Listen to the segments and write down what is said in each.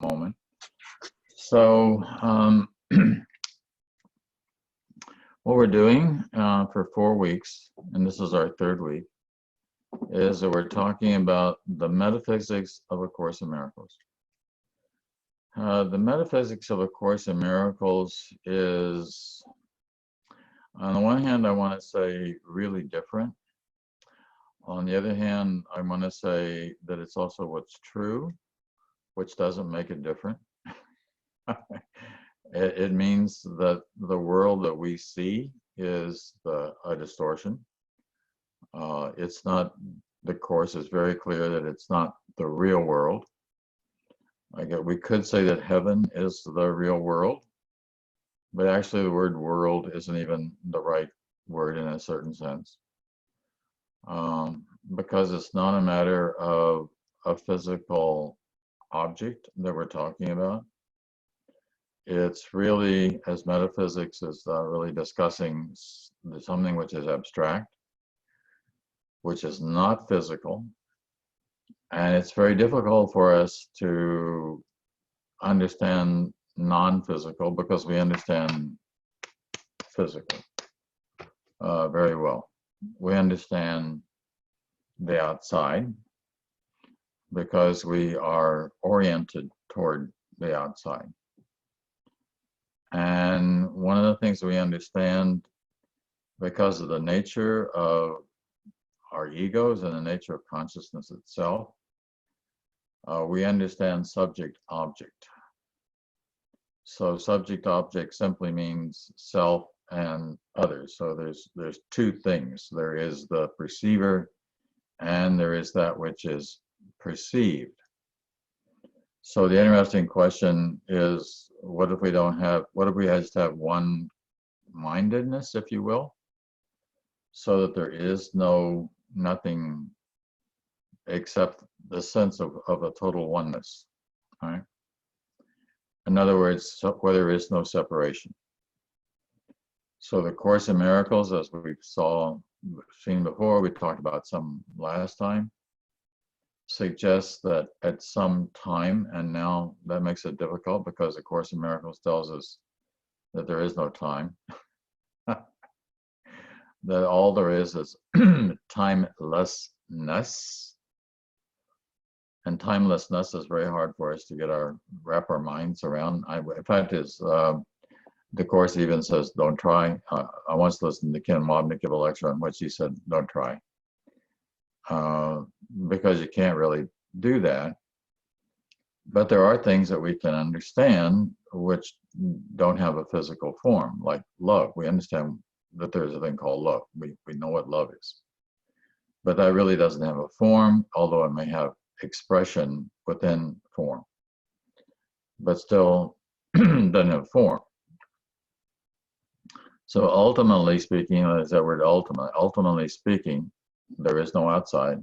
moment. So what we're doing for 4 weeks, and this is our third week, is that we're talking about the metaphysics of A Course in Miracles. The metaphysics of A Course in Miracles is, on the one hand, I want to say really different. On the other hand, I want to say that it's also what's true, which doesn't make it different. It means that the world that we see is a distortion. It's not, the Course is very clear that it's not the real world. We could say that heaven is the real world, but actually the word world isn't even the right word in a certain sense. Because it's not a matter of a physical object that we're talking about. It's really, as metaphysics is really discussing something which is abstract, which is not physical. And it's very difficult for us to understand non-physical because we understand physical very well. We understand the outside because we are oriented toward the outside. And one of the things we understand, because of the nature of our egos and the nature of consciousness itself, we understand subject-object. So subject-object simply means self and others. So there's two things. There is the perceiver and there is that which is perceived. So the interesting question is, what if we just have one mindedness, if you will, so that there is nothing except the sense of a total oneness, right? In other words, where there is no separation. So the Course in Miracles, as we've seen before, we talked about some last time, suggests that at some time, and now that makes it difficult because the Course in Miracles tells us that there is no time, that all there is timelessness. And timelessness is very hard for us to wrap our minds around. In fact, the Course even says, don't try. I once listened to Ken Wapnick give a lecture on which he said, don't try. Because you can't really do that. But there are things that we can understand which don't have a physical form, like love. We understand that there's a thing called love. We know what love is. But that really doesn't have a form, although it may have expression within form. But still doesn't have form. So ultimately speaking, there's that word ultimate. Ultimately speaking, there is no outside,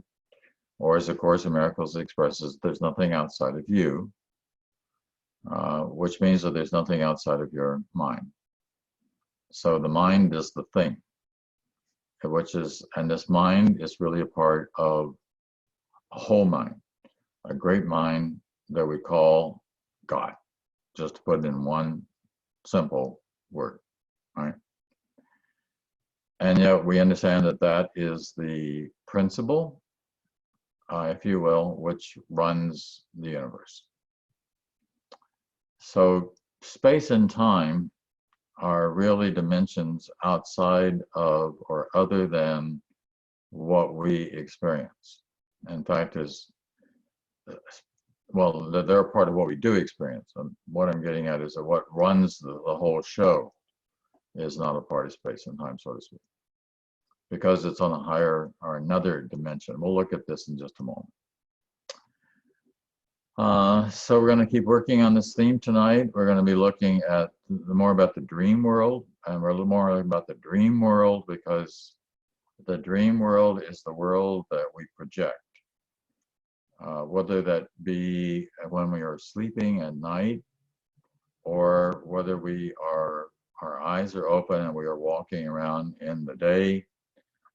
or as the Course in Miracles expresses, there's nothing outside of you, which means that there's nothing outside of your mind. So the mind is the thing, and this mind is really a part of a whole mind, a great mind that we call God, just to put it in one simple word, right? And yet we understand that that is the principle, if you will, which runs the universe. So space and time are really dimensions outside of or other than what we experience. In fact, they're a part of what we do experience. And what I'm getting at is that what runs the whole show is not a part of space and time, so to speak, because it's on a higher or another dimension. We'll look at this in just a moment. So we're going to keep working on this theme tonight. We're going to be looking at more about the dream world, and we're a little more about the dream world because the dream world is the world that we project, whether that be when we are sleeping at night or whether our eyes are open and we are walking around in the day.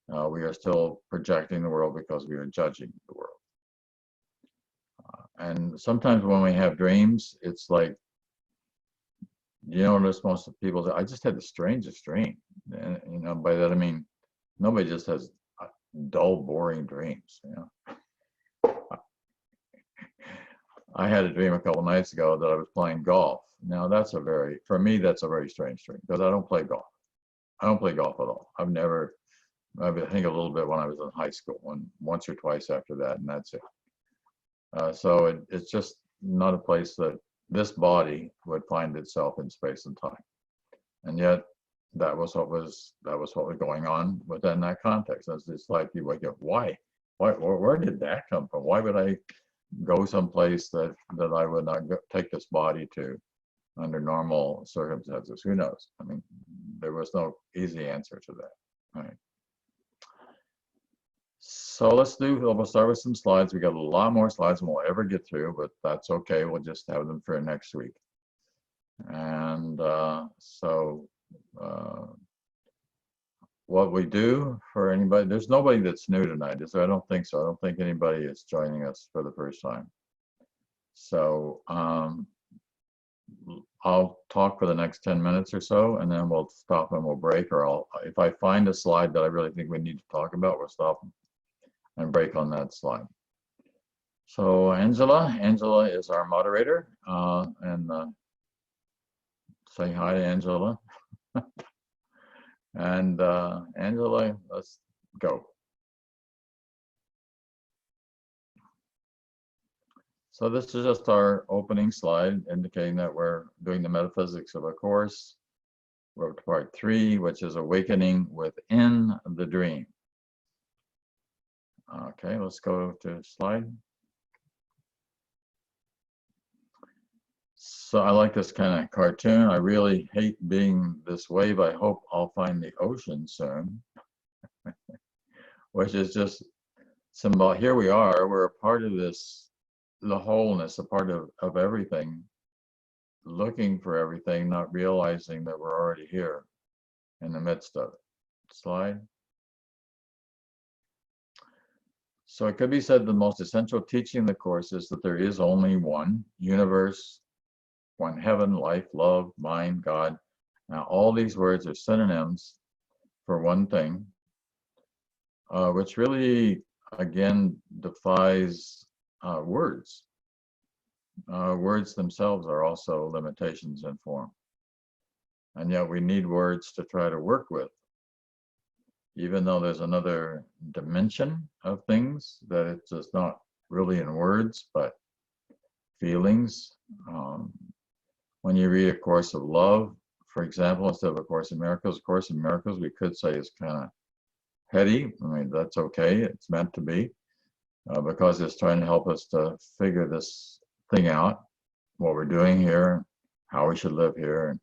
We are still projecting the world because we are judging the world. And sometimes when we have dreams, it's like, you notice most of people say, I just had the strangest dream. And, you know, by that I mean, nobody just has dull, boring dreams, you know. I had a dream a couple nights ago that I was playing golf. Now for me, that's a very strange dream because I don't play golf. I don't play golf at all. I think a little bit when I was in high school, once or twice after that, and that's it. So it's just not a place that this body would find itself in space and time. And yet, that was what was going on within that context. It's like you wake up, why? Where did that come from? Why would I go someplace that I would not take this body to under normal circumstances? Who knows? I mean, there was no easy answer to that. Right. So we'll start with some slides. We got a lot more slides than we'll ever get through, but that's okay. We'll just have them for next week. And what we do for anybody, there's nobody that's new tonight, is there? I don't think so. I don't think anybody is joining us for the first time. So I'll talk for the next 10 minutes or so, and then we'll stop and we'll break, or if I find a slide that I really think we need to talk about, we'll stop and break on that slide. So Angela is our moderator, and say hi to Angela. And Angela, let's go. So this is just our opening slide indicating that we're doing the metaphysics of a course. We're up to part 3, which is awakening within the dream. Okay, let's go to slide. So I like this kind of cartoon. I really hate being this wave. I hope I'll find the ocean soon. Which is just symbol. Here we are. We're a part of this, the wholeness, a part of everything, looking for everything, not realizing that we're already here in the midst of it. Slide. So it could be said the most essential teaching in the course is that there is only one universe, one heaven, life, love, mind, God. Now, all these words are synonyms for one thing, which really, again, defies words. Words themselves are also limitations in form. And yet we need words to try to work with. Even though there's another dimension of things that it's just not really in words, but feelings. When you read A Course of Love, for example, instead of A Course in Miracles, we could say is kind of heady. I mean, that's okay. It's meant to be, because it's trying to help us to figure this thing out, what we're doing here, how we should live here, and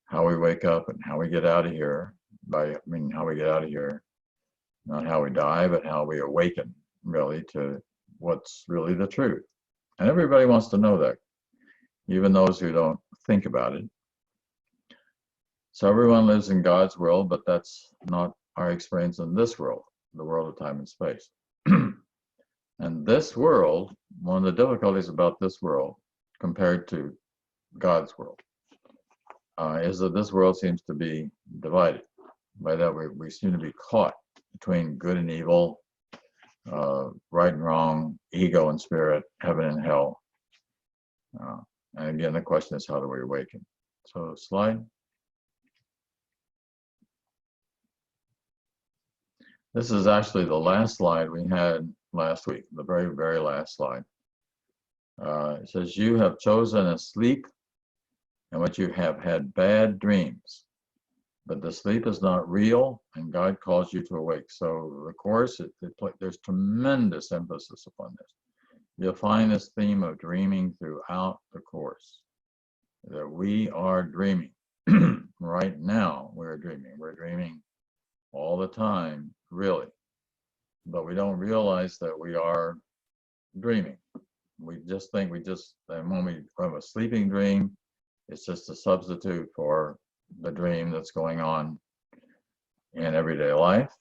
how we wake up and how we get out of here. How we get out of here, not how we die, but how we awaken, really, to what's really the truth. And everybody wants to know that, even those who don't think about it. So everyone lives in God's world, but that's not our experience in this world, the world of time and space. And this world, one of the difficulties about this world compared to God's world, is that this world seems to be divided. By that, we seem to be caught between good and evil, right and wrong, ego and spirit, heaven and hell. And again, the question is, how do we awaken? So, slide. This is actually the last slide we had last week, the very, very last slide. It says, you have chosen a sleep in which you have had bad dreams. But the sleep is not real, and God calls you to awake. So the course, there's tremendous emphasis upon this. You'll find this theme of dreaming throughout the course, that we are dreaming. Right now, we're dreaming. We're dreaming all the time, really. But we don't realize that we are dreaming. We just think and when we have a sleeping dream, it's just a substitute for the dream that's going on in everyday life.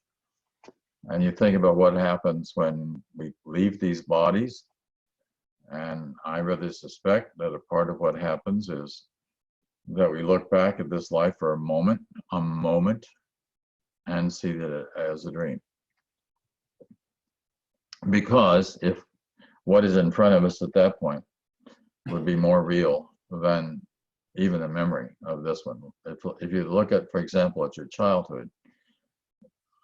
And you think about what happens when we leave these bodies. And I really suspect that a part of what happens is that we look back at this life for a moment, and see that as a dream. Because if what is in front of us at that point would be more real than even the memory of this one. If you look at, for example, at your childhood,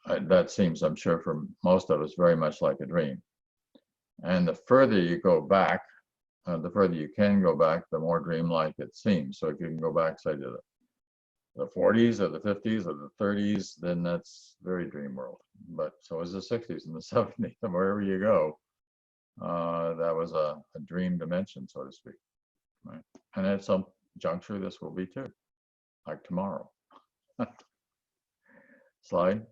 that seems, I'm sure, for most of us, very much like a dream. And the further you go back, the further you can go back, the more dreamlike it seems. So if you can go back, say, to the 40s or the 50s or the 30s, then that's very dream world. But so is the 60s and the 70s, and wherever you go, that was a dream dimension, so to speak. Right? And at some juncture, this will be too, like tomorrow. Slide.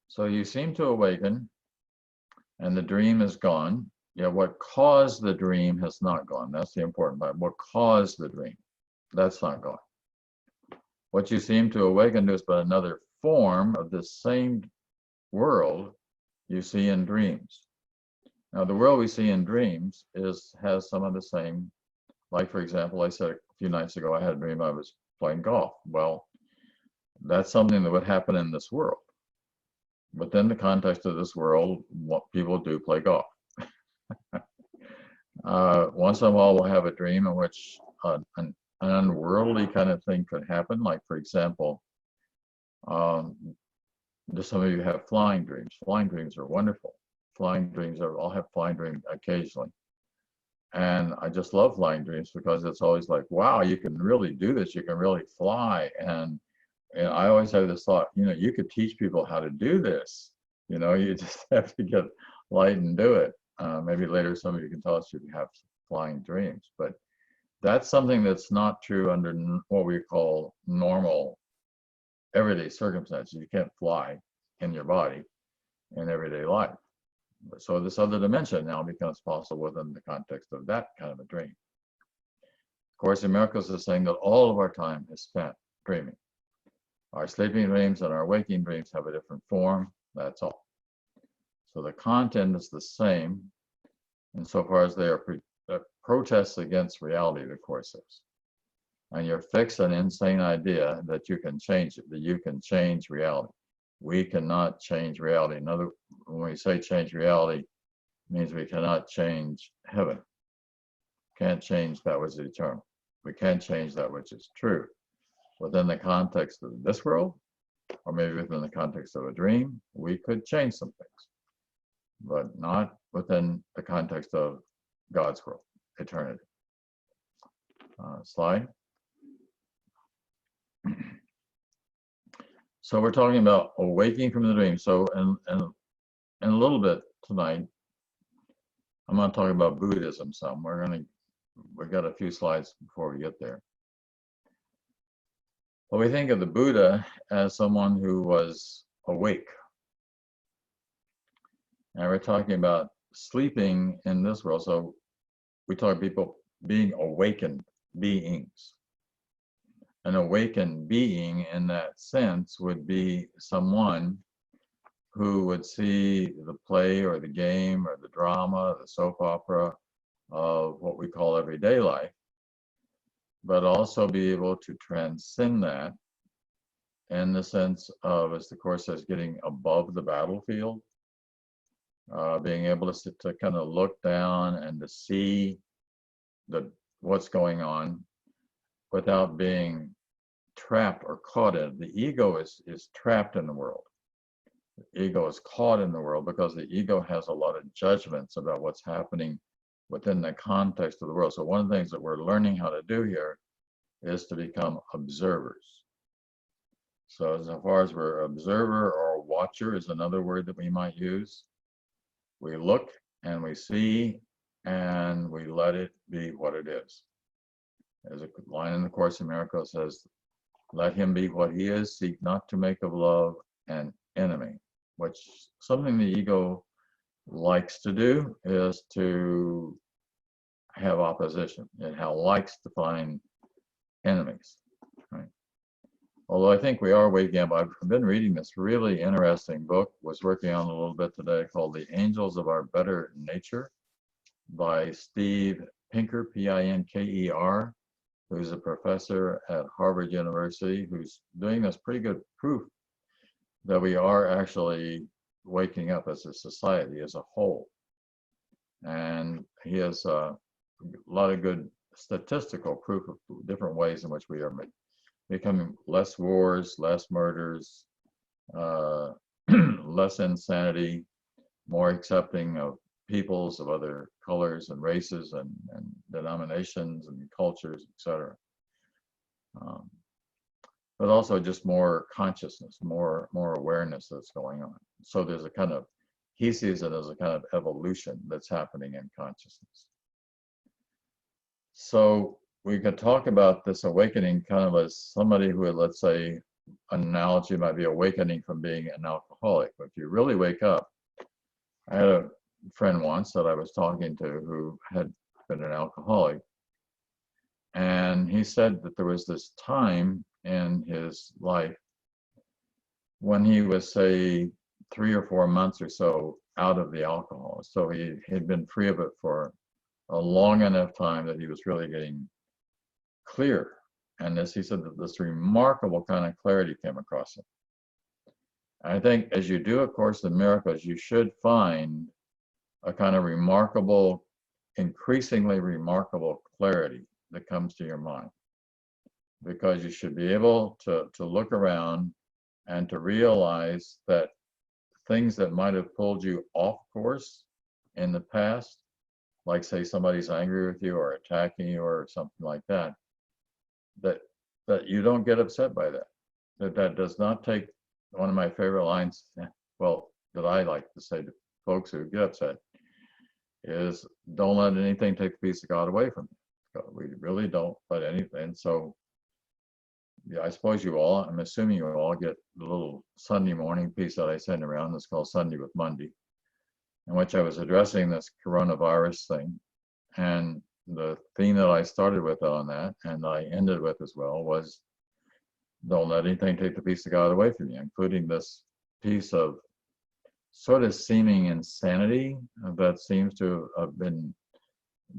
So you seem to awaken, and the dream is gone. Yeah, what caused the dream has not gone. That's the important part. What caused the dream? That's not gone. What you seem to awaken to is but another form of the same world you see in dreams. Now, the world we see in dreams has some of the same, like, for example, I said a few nights ago, I had a dream I was playing golf. Well, that's something that would happen in this world. Within the context of this world, what people do play golf. Once in a while, we'll have a dream in which an unworldly kind of thing could happen. Like, for example, some of you have flying dreams. Flying dreams are wonderful. Flying dreams I'll have flying dreams occasionally. And I just love flying dreams because it's always like, wow, you can really do this. You can really fly. And I always have this thought, you could teach people how to do this. You just have to get light and do it. Maybe later some of you can tell us if you have flying dreams. But that's something that's not true under what we call normal everyday circumstances. You can't fly in your body in everyday life. So this other dimension now becomes possible within the context of that kind of a dream. Course in Miracles is saying that all of our time is spent dreaming. Our sleeping dreams and our waking dreams have a different form. That's all. So the content is the same insofar as they are protests against reality, the Course says. And you're fixed an insane idea that you can change it, that you can change reality. We cannot change reality. When we say change reality, it means we cannot change heaven. Can't change that which is eternal. We can change that which is true. Within the context of this world, or maybe within the context of a dream, we could change some things, but not within the context of God's world, eternity. Slide. So we're talking about awaking from the dream. So in a little bit tonight, I'm going to talk about Buddhism some. We've got a few slides before we get there. But we think of the Buddha as someone who was awake. And we're talking about sleeping in this world. So we talk people being awakened beings. An awakened being in that sense would be someone who would see the play or the game or the drama, the soap opera of what we call everyday life, but also be able to transcend that in the sense of, as the Course says, getting above the battlefield, being able to kind of look down and to see what's going on without being trapped or caught in it. The ego is trapped in the world. The ego is caught in the world because the ego has a lot of judgments about what's happening within the context of the world. So one of the things that we're learning how to do here is to become observers. So as far as we're observer or watcher is another word that we might use. We look and we see and we let it be what it is. There's a line in the Course in Miracles that says, let him be what he is, seek not to make of love an enemy, which something the ego likes to do is to have opposition. It likes to find enemies, right? Although I think we are waking up. I've been reading this really interesting book, was working on a little bit today, called The Angels of Our Better Nature by Steve Pinker, Pinker, who's a professor at Harvard University, who's doing this pretty good proof that we are actually waking up as a society as a whole. And he has a lot of good statistical proof of different ways in which we are becoming less wars, less murders, less insanity, more accepting of peoples of other colors and races and denominations and cultures, etc. But also just more consciousness, more awareness that's going on. So there's a kind of, he sees it as a kind of evolution that's happening in consciousness. So we could talk about this awakening kind of as somebody who, let's say, an analogy might be awakening from being an alcoholic. But if you really wake up, I had a friend once that I was talking to who had been an alcoholic, and he said that there was this time in his life when he was, say, 3 or 4 months or so out of the alcohol. So he had been free of it for a long enough time that he was really getting clear. And he said that this remarkable kind of clarity came across him. I think as you do A Course in Miracles, you should find a kind of remarkable, increasingly remarkable clarity that comes to your mind. Because you should be able to look around and to realize that things that might have pulled you off course in the past, like say somebody's angry with you or attacking you or something like that, that you don't get upset by that. That does not take, one of my favorite lines, well, that I like to say to folks who get upset, is don't let anything take the peace of God away from you. We really don't let anything. So yeah, I suppose you all, I'm assuming you all get the little Sunday morning piece that I send around that's called Sunday with Monday, in which I was addressing this coronavirus thing. And the theme that I started with on that, and I ended with as well, was don't let anything take the peace of God away from you, including this piece of sort of seeming insanity that seems to have been,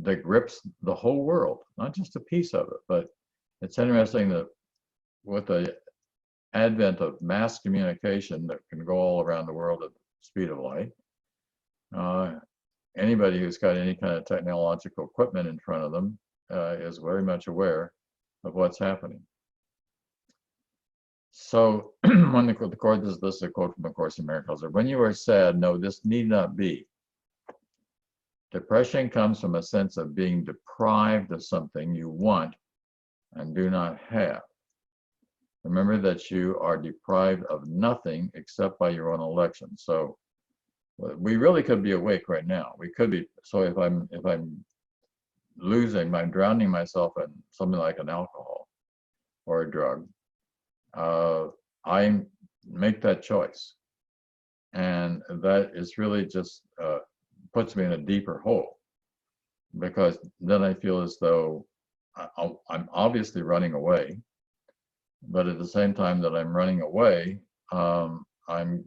that grips the whole world, not just a piece of it. But it's interesting that with the advent of mass communication that can go all around the world at the speed of light, anybody who's got any kind of technological equipment in front of them is very much aware of what's happening. So when the Course, this is a quote from A Course in Miracles, when you are sad, no, this need not be. Depression comes from a sense of being deprived of something you want and do not have. Remember that you are deprived of nothing except by your own election. So we really could be awake right now. We could be. So if I'm drowning myself in something like an alcohol or a drug, I make that choice, and that is really just puts me in a deeper hole, because then I feel as though I'm obviously running away, but at the same time that I'm running away, I'm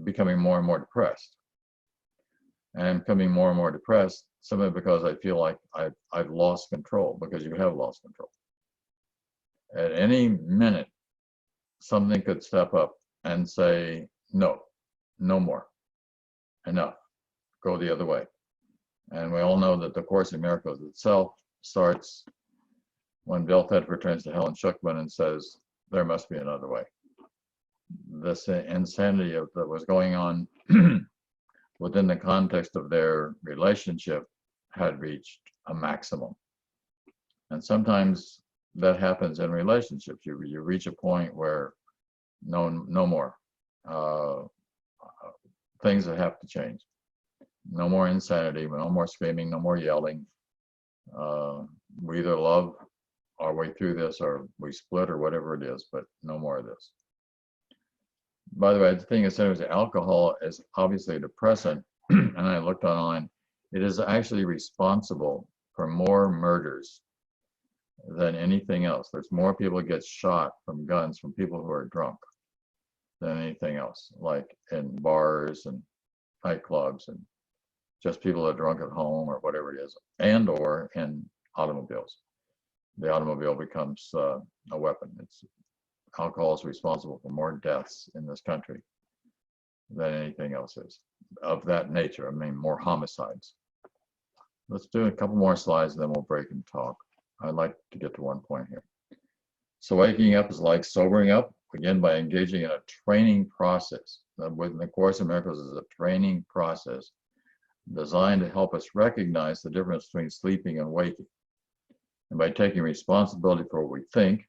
becoming more and more depressed. And I'm becoming more and more depressed simply because I feel like I've lost control, because you have lost control. At any minute, something could step up and say, no, no more, enough, go the other way. And we all know that the Course in Miracles itself starts when Bill Thetford turns to Helen Schucman and says, there must be another way. This insanity that was going on within the context of their relationship had reached a maximum. And sometimes that happens in relationships. You reach a point where no more. Things that have to change. No more insanity, no more screaming, no more yelling. We either love our way through this or we split or whatever it is, but no more of this. By the way, the thing is, alcohol is obviously a depressant, and I looked online. It is actually responsible for more murders than anything else. There's more people get shot from guns from people who are drunk than anything else, like in bars and nightclubs and just people that are drunk at home or whatever it is, and or in automobiles. The automobile becomes a weapon. Alcohol is responsible for more deaths in this country than anything else is of that nature. I mean, more homicides. Let's do a couple more slides, and then we'll break and talk. I'd like to get to one point here. So waking up is like sobering up, again, by engaging in a training process. Within the Course in Miracles is a training process designed to help us recognize the difference between sleeping and waking. And by taking responsibility for what we think,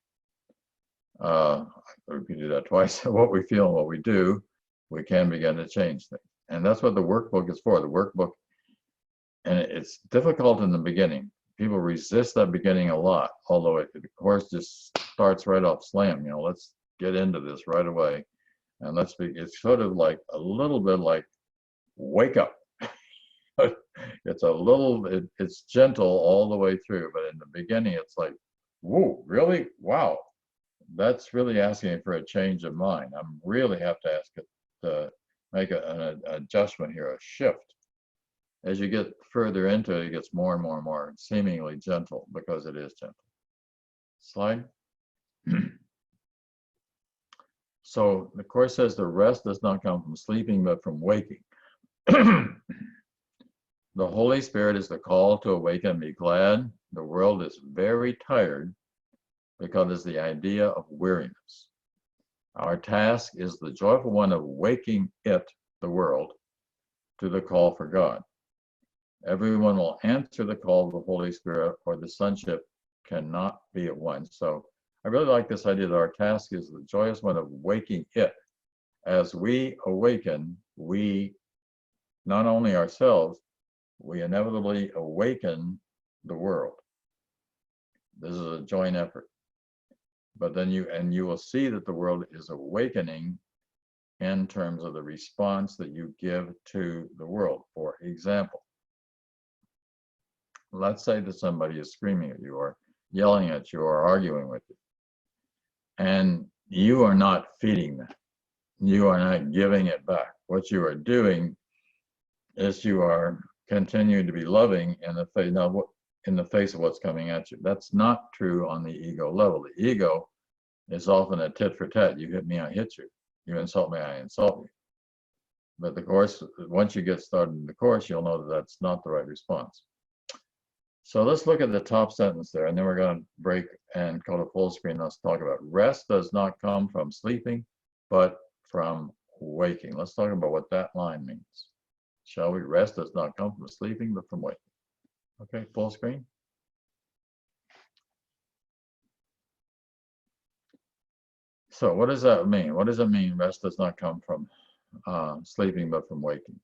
I repeated that twice, what we feel and what we do, we can begin to change things. And that's what the workbook is for. The workbook, and it's difficult in the beginning. People resist that beginning a lot, although it, of course, just starts right off slam. You know, let's get into this right away. And it's sort of like a little bit like wake up. It's a little, it's gentle all the way through, but in the beginning, it's like, whoa, really? Wow. That's really asking for a change of mind. I really have to ask it to make an adjustment here, a shift. As you get further into it, it gets more and more and more seemingly gentle because it is gentle. Slide. So the Course says the rest does not come from sleeping, but from waking. The Holy Spirit is the call to awaken and be glad. The world is very tired because it's the idea of weariness. Our task is the joyful one of waking it, the world, to the call for God. Everyone will answer the call of the Holy Spirit, or the sonship cannot be at once. So I really like this idea that our task is the joyous one of waking it. As we awaken, we, not only ourselves, we inevitably awaken the world. This is a joint effort. But then you will see that the world is awakening in terms of the response that you give to the world. For example, let's say that somebody is screaming at you or yelling at you or arguing with you, and you are not feeding that. You are not giving it back. What you are doing is you are continuing to be loving in the face of what's coming at you. That's not true on the ego level. The ego is often a tit for tat. You hit me, I hit you. You insult me, I insult you. But the Course, once you get started in the Course, you'll know that that's not the right response. So let's look at the top sentence there, and then we're going to break and go to full screen. Let's talk about rest does not come from sleeping, but from waking. Let's talk about what that line means. Shall we? Rest does not come from sleeping, but from waking. Okay, full screen. So what does that mean? What does it mean rest does not come from sleeping, but from waking?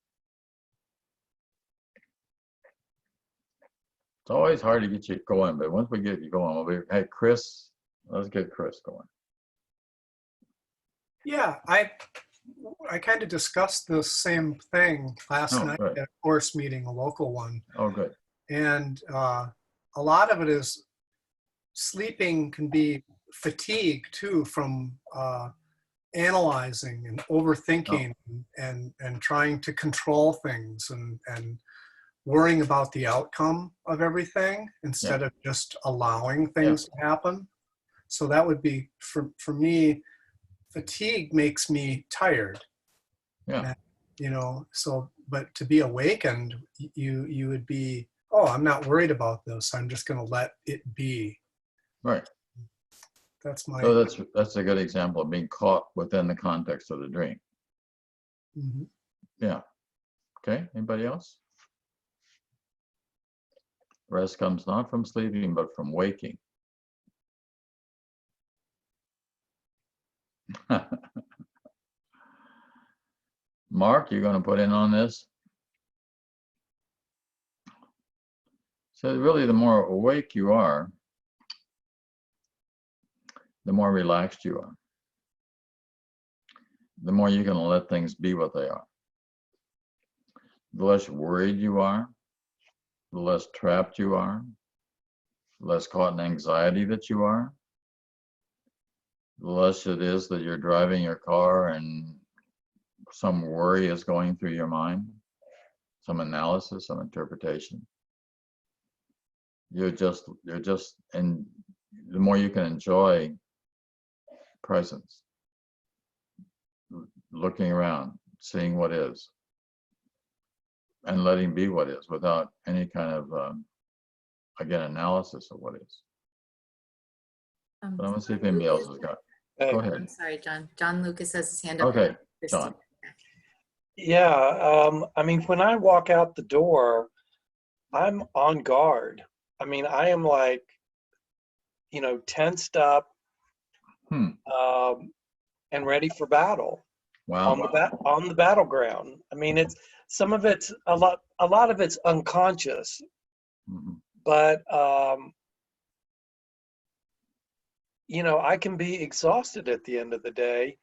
It's always hard to get you going, but once we get you going, hey, Chris, let's get Chris going. Yeah, I kind of discussed the same thing last night good. at a course meeting, a local one. Oh, good. And a lot of it is sleeping can be fatigue too from analyzing and overthinking and trying to control things and worrying about the outcome of everything instead of just allowing things to happen. So that would be, for me, fatigue makes me tired. Yeah. And, so, but to be awakened, you would be, oh, I'm not worried about this. I'm just going to let it be. Right. That's my. So that's a good example of being caught within the context of the dream. Mm-hmm. Yeah. Okay. Anybody else? Rest comes not from sleeping, but from waking. Mark, you're going to put in on this? So really, the more awake you are, the more relaxed you are. The more you can let things be what they are. The less worried you are, the less trapped you are, less caught in anxiety that you are, the less it is that you're driving your car and some worry is going through your mind, some analysis, some interpretation. And the more you can enjoy presence, looking around, seeing what is, and letting be what is without any kind of, again, analysis of what is. But I'm gonna see if anybody else has got. Go ahead. I'm sorry, John. John Lucas has his hand up. Okay, Christy. John. Yeah, I mean, when I walk out the door, I'm on guard. I mean, I am like, tensed up, and ready for battle. Wow. On the battleground. I mean, some of it's a lot of it's unconscious, but I can be exhausted at the end of the day,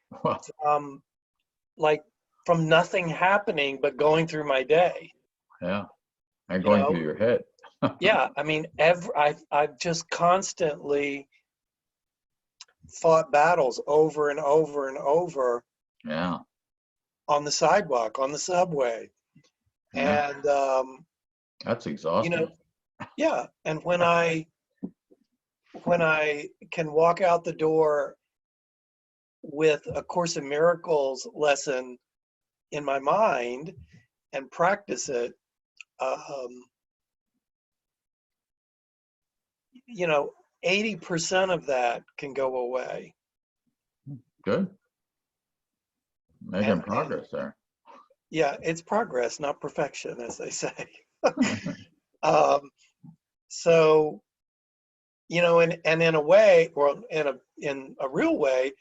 like from nothing happening but going through my day. Yeah, and going through your head. Yeah, I mean, I've just constantly fought battles over and over and over. Yeah. On the sidewalk, on the subway, Yeah. and That's exhausting. yeah. And when I can walk out the door with a Course in Miracles lesson in my mind and practice it, 80% of that can go away. Good. Making progress there. Yeah, it's progress, not perfection, as they say. So, and in a way, or in a real way,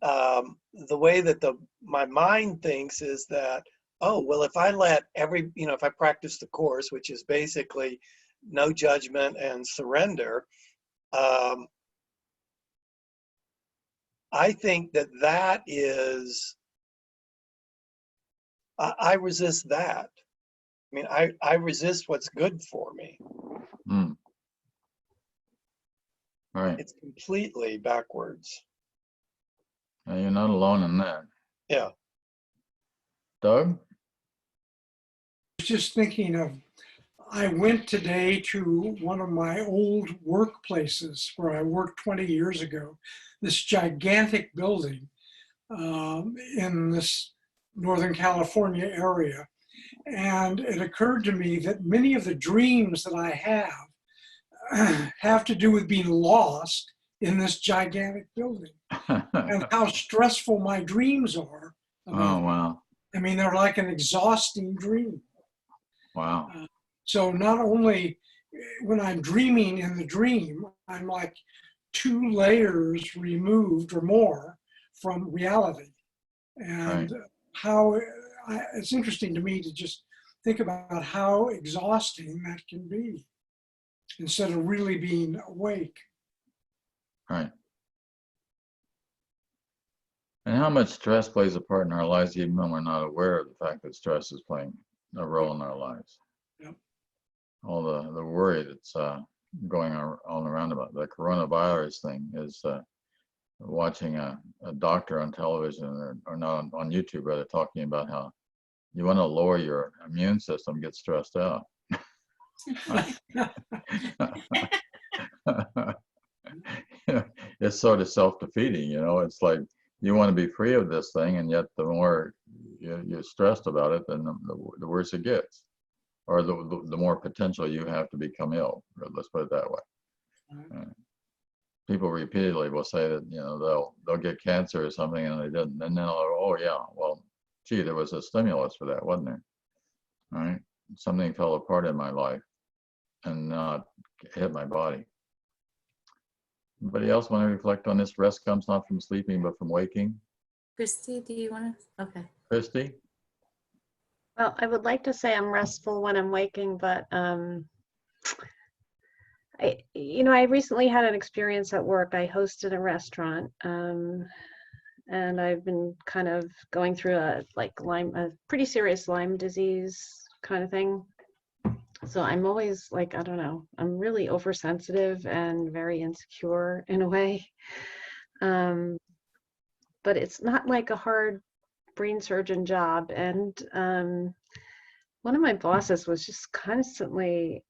the way that my mind thinks is that, oh, well, if I let if I practice the Course, which is basically no judgment and surrender, I think that is, I resist that. I mean, I resist what's good for me. Right. It's completely backwards. And you're not alone in that. Yeah. Doug? Just thinking of, I went today to one of my old workplaces where I worked 20 years ago, this gigantic building in this Northern California area. And it occurred to me that many of the dreams that I have to do with being lost in this gigantic building and how stressful my dreams are. Oh, wow. I mean, they're like an exhausting dream. Wow. So not only when I'm dreaming in the dream, I'm like 2 layers removed or more from reality. And how it's interesting to me to just think about how exhausting that can be instead of really being awake. Right. And how much stress plays a part in our lives even when we're not aware of the fact that stress is playing a role in our lives. Yep. All the worry that's going on all around about the coronavirus thing is watching a doctor on television or not on YouTube rather, talking about how you want to lower your immune system, get stressed out. It's sort of self-defeating, it's like you want to be free of this thing, and yet the more you're stressed about it, then the worse it gets, or the more potential you have to become ill. Let's put it that way. People repeatedly will say that they'll get cancer or something and they didn't, and then oh yeah, well, gee, there was a stimulus for that, wasn't there? All right, something fell apart in my life and not hit my body. Anybody else want to reflect on this? Rest comes not from sleeping, but from waking. Christy, do you want to? Okay. Christy? Well, I would like to say I'm restful when I'm waking, but I recently had an experience at work. I hosted a restaurant, and I've been kind of going through a pretty serious Lyme disease kind of thing. So I'm always like, I don't know, I'm really oversensitive and very insecure in a way. But it's not like a hard brain surgeon job. And one of my bosses was just constantly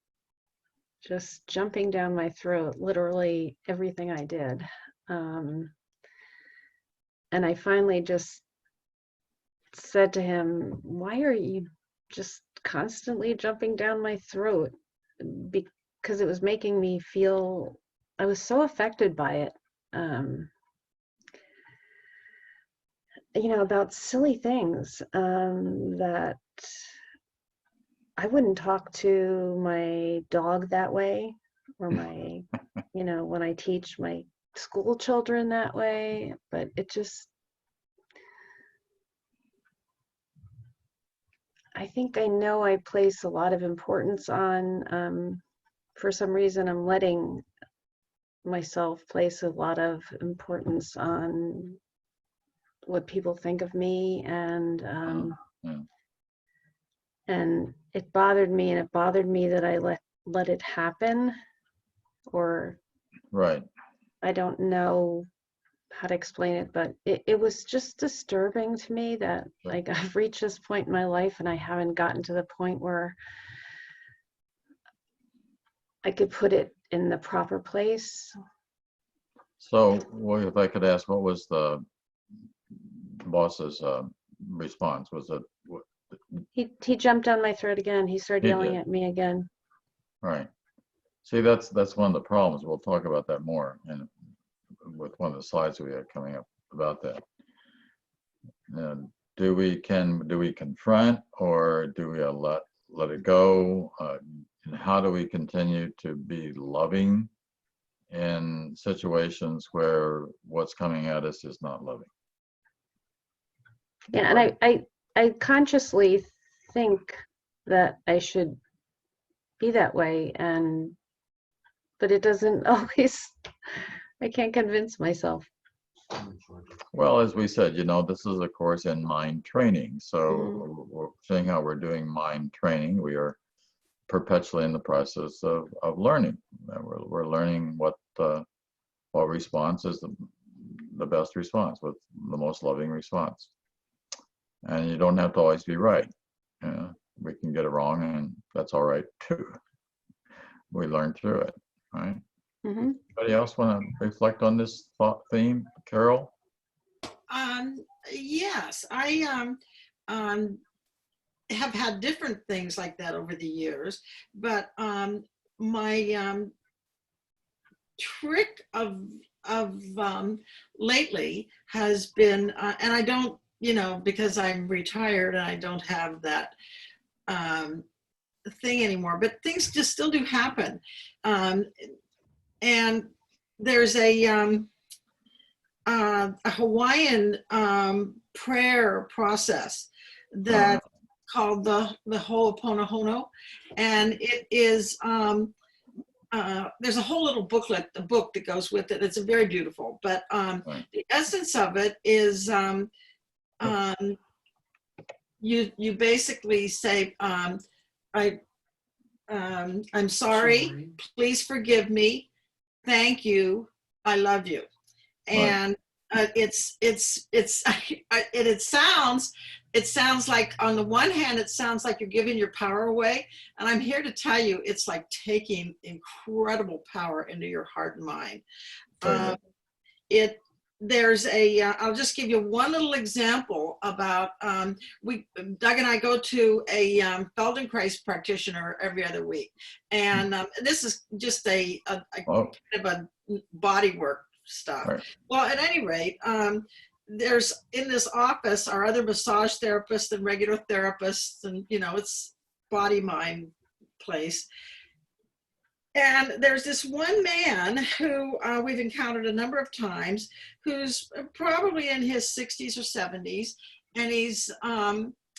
just jumping down my throat, literally everything I did. And I finally just said to him, "Why are you just constantly jumping down my throat?" Because it was making me feel, I was so affected by it. About silly things that I wouldn't talk to my dog that way, or my, when I teach my school children that way, but it just, I think I know I place a lot of importance on, for some reason, I'm letting myself place a lot of importance on what people think of me, and Yeah. and it bothered me, and it bothered me that I let it happen, or Right. I don't know how to explain it, but it was just disturbing to me that, like, I've reached this point in my life and I haven't gotten to the point where I could put it in the proper place. So, well, if I could ask, what was the boss's response? Was it He jumped down my throat again. He started He yelling did. at me again. right? See, that's one of the problems. We'll talk about that more in with one of the slides we had coming up about that. And do we confront, or do we let it go? And how do we continue to be loving in situations where what's coming at us is not loving? Yeah, and I consciously think that I should be that way, but it doesn't always, I can't convince myself. Well, as we said, this is a course in mind training. So we're seeing how we're doing mind training. We are perpetually in the process of learning. We're learning what response is the best response, with the most loving response. And you don't have to always be right. We can get it wrong, and that's all right too. We learn through it, right? Mm-hmm. Anybody else want to reflect on this theme, Carol? Yes, I have had different things like that over the years, but my trick of lately has been, and I don't, because I'm retired and I don't have that thing anymore, but things just still do happen. And there's a Hawaiian prayer process that's called the Ho'oponopono, and it is there's a whole little booklet, the book that goes with it. It's very beautiful, but the essence of it is you basically say, I'm sorry, please forgive me, thank you, I love you. And it sounds like, on the one hand, it sounds like you're giving your power away, and I'm here to tell you, it's like taking incredible power into your heart and mind. There's I'll just give you one little example about, Doug and I go to a Feldenkrais practitioner every other week, and this is just a kind of a body work stuff. Well, at any rate, there's, in this office, are other massage therapists and regular therapists, and it's body mind place. And there's this one man who we've encountered a number of times, who's probably in his 60s or 70s, and he's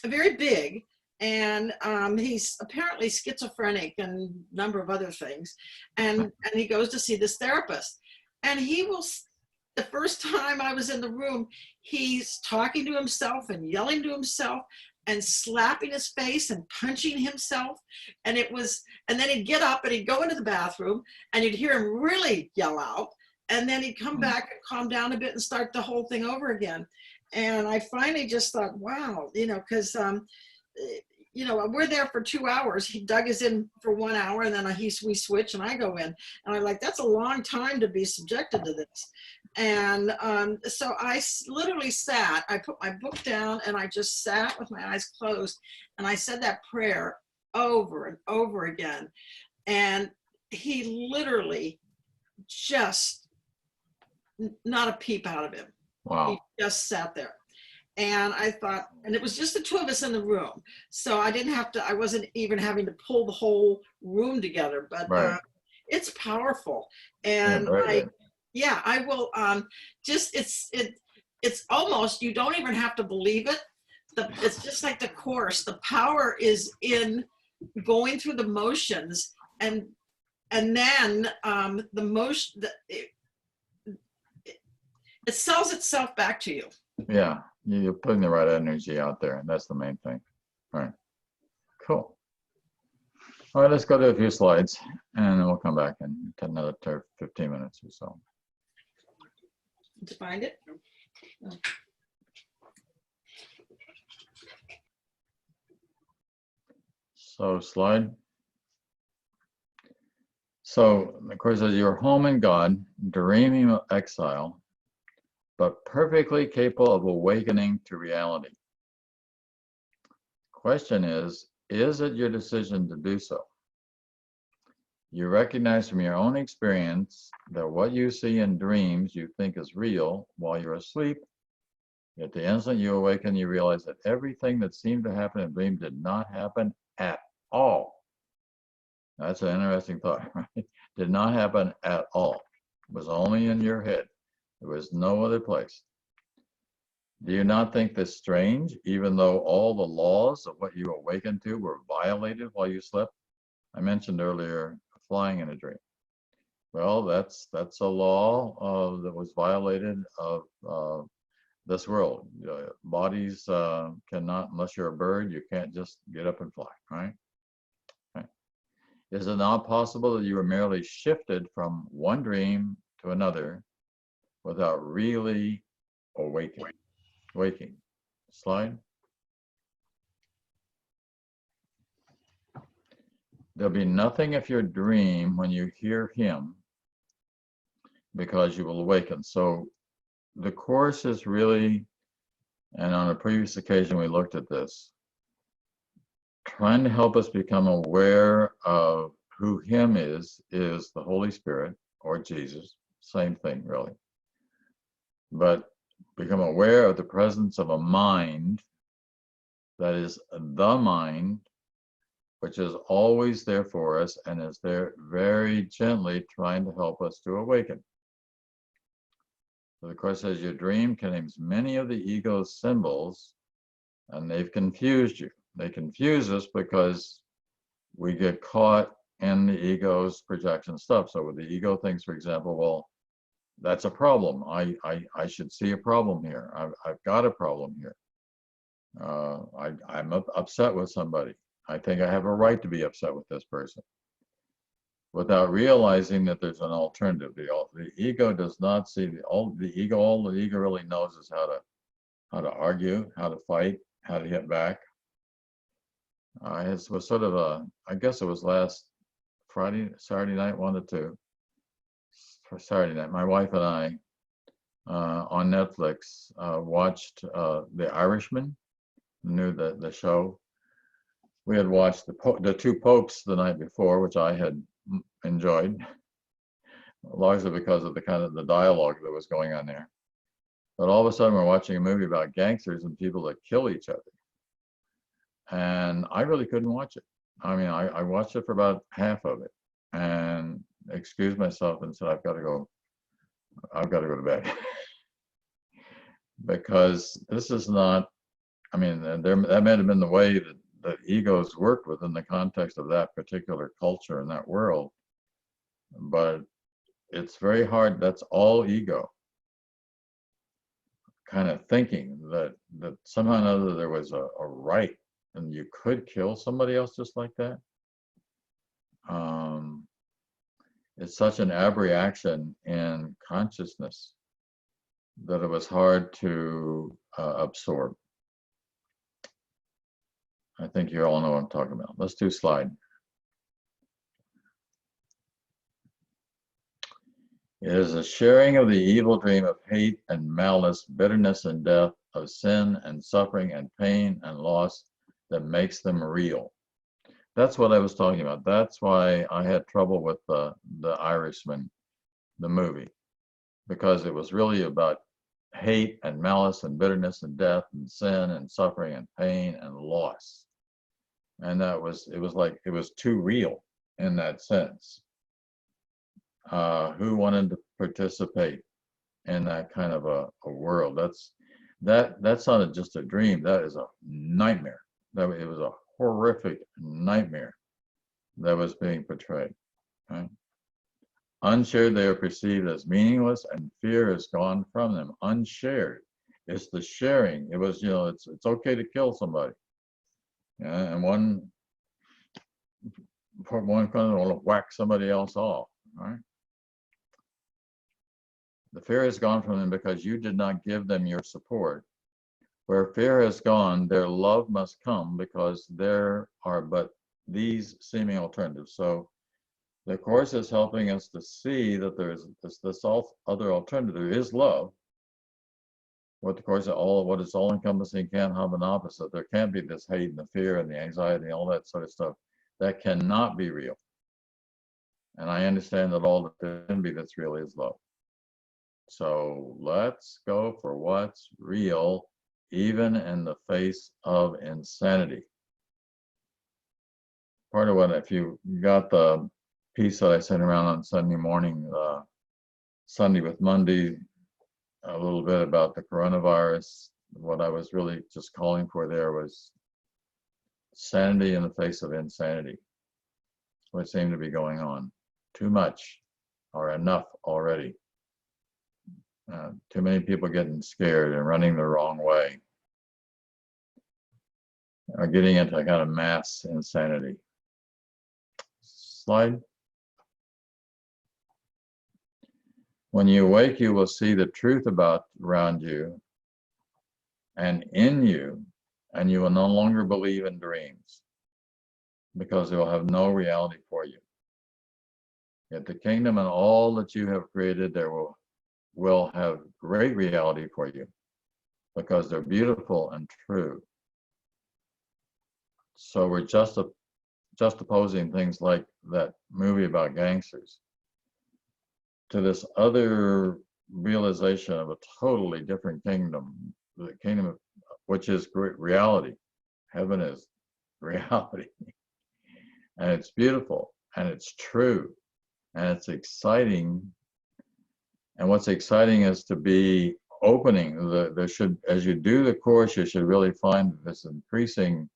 very big, and he's apparently schizophrenic and a number of other things, and he goes to see this therapist. And he will, the first time I was in the room, he's talking to himself and yelling to himself. and slapping his face and punching himself. And then he'd get up and he'd go into the bathroom and you'd hear him really yell out. And then he'd come back and calm down a bit and start the whole thing over again. And I finally just thought, wow, because, we're there for 2 hours. Doug is in for 1 hour, and then we switch and I go in. And I'm like, that's a long time to be subjected to this. And so I literally sat, I put my book down and I just sat with my eyes closed. And I said that prayer over and over again. And he literally just, not a peep out of him. Wow. He just sat there. And I thought, and it was just the two of us in the room. So I wasn't even having to pull the whole room together, but Right. it's powerful. And I will it's almost, you don't even have to believe it. It's just like the Course. The power is in going through the motions, and then the motion, it sells itself back to you. Yeah, you're putting the right energy out there, and that's the main thing. All right, cool. All right, let's go to a few slides, and then we'll come back in another 15 minutes or so. Did you find it? No. So slide. So of course, as you're home in God, dreaming of exile, but perfectly capable of awakening to reality. Question is it your decision to do so? You recognize from your own experience that what you see in dreams you think is real while you're asleep. Yet the instant you awaken, you realize that everything that seemed to happen in dream did not happen at all. That's an interesting thought, right? Did not happen at all. It was only in your head. There was no other place. Do you not think this strange, even though all the laws of what you awakened to were violated while you slept? I mentioned earlier flying in a dream. Well, that's a law that was violated of this world. Bodies cannot, unless you're a bird, you can't just get up and fly, right? Is it not possible that you were merely shifted from one dream to another without really waking? Slide. There'll be nothing if you dream when you hear him, because you will awaken. So the Course is really, and on a previous occasion we looked at this, trying to help us become aware of who him is the Holy Spirit or Jesus, same thing really. But become aware of the presence of a mind that is the mind, which is always there for us and is there very gently trying to help us to awaken. So the Course says your dream contains many of the ego's symbols, and they've confused you. They confuse us because we get caught in the ego's projection stuff. So with the ego thinks, for example, well, that's a problem. I should see a problem here. I've got a problem here. I'm upset with somebody. I think I have a right to be upset with this person, without realizing that there's an alternative. The ego does not see all the ego really knows is how to argue, how to fight, how to hit back. It was sort of I guess it was last Saturday night, 1 to 2. For Saturday night, my wife and I on Netflix watched The Irishman, knew the show. We had watched the two popes the night before, which I had enjoyed, largely because of the dialogue that was going on there. But all of a sudden, we're watching a movie about gangsters and people that kill each other, and I really couldn't watch it. I mean, I watched it for about half of it, and excused myself and said, I've got to go to bed. Because this is not, I mean, that may have been the way that egos worked within the context of that particular culture and that world, but it's very hard. That's all ego. kind of thinking that somehow or another there was a right and you could kill somebody else just like that. It's such an abreaction in consciousness that it was hard to absorb. I think you all know what I'm talking about. Let's do slide. It is a sharing of the evil dream of hate and malice, bitterness and death, of sin and suffering and pain and loss that makes them real. That's what I was talking about. That's why I had trouble with the Irishman, the movie, because it was really about hate and malice and bitterness and death and sin and suffering and pain and loss. And it was like, it was too real in that sense. Who wanted to participate in that kind of a world? That's not just a dream. That is a nightmare. It was a horrific nightmare that was being portrayed. Right? Unshared, they are perceived as meaningless, and fear is gone from them. Unshared, it's the sharing. It was, it's okay to kill somebody, and one person will whack somebody else off. Right? The fear is gone from them because you did not give them your support. Where fear has gone, their love must come, because there are but these seeming alternatives. So the Course is helping us to see that there is this other alternative. There is love. What the Course, what is all-encompassing, can't have an opposite. There can't be this hate and the fear and the anxiety and all that sort of stuff. That cannot be real. And I understand that all that there can be that's real is love. So let's go for what's real, even in the face of insanity. Part of what, if you got the piece that I sent around on Sunday morning, Sunday with Monday, a little bit about the coronavirus, what I was really just calling for there was sanity in the face of insanity. What seemed to be going on. Too much or enough already. Too many people getting scared and running the wrong way, or getting into a kind of mass insanity. Slide. When you awake, you will see the truth around you and in you, and you will no longer believe in dreams, because they will have no reality for you. Yet the kingdom and all that you have created there will have great reality for you, because they're beautiful and true. So we're just opposing things like that movie about gangsters to this other realization of a totally different kingdom, the kingdom of, which is great reality. Heaven is reality. And it's beautiful and it's true and it's exciting. And what's exciting is to be opening. There should, as you do the Course, you should really find this increasing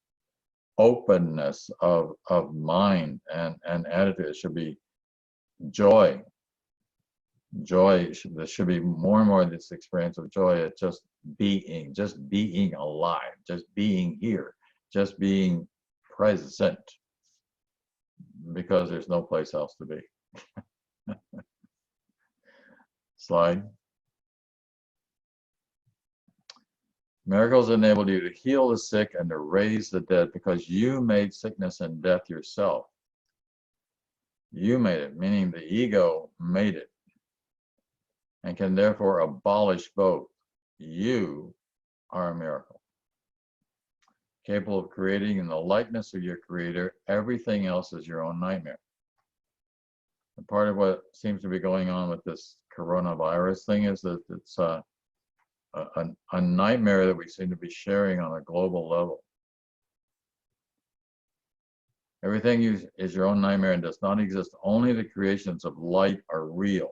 openness of mind and attitude. It should be joy. Joy, there should be more and more of this experience of joy at just being alive, just being here, just being present, because there's no place else to be. Slide. Miracles enabled you to heal the sick and to raise the dead, because you made sickness and death yourself. You made it, meaning the ego made it, and can therefore abolish both. You are a miracle, capable of creating in the likeness of your creator. Everything else is your own nightmare. And part of what seems to be going on with this coronavirus thing is that it's a nightmare that we seem to be sharing on a global level. Everything is your own nightmare and does not exist. Only the creations of light are real.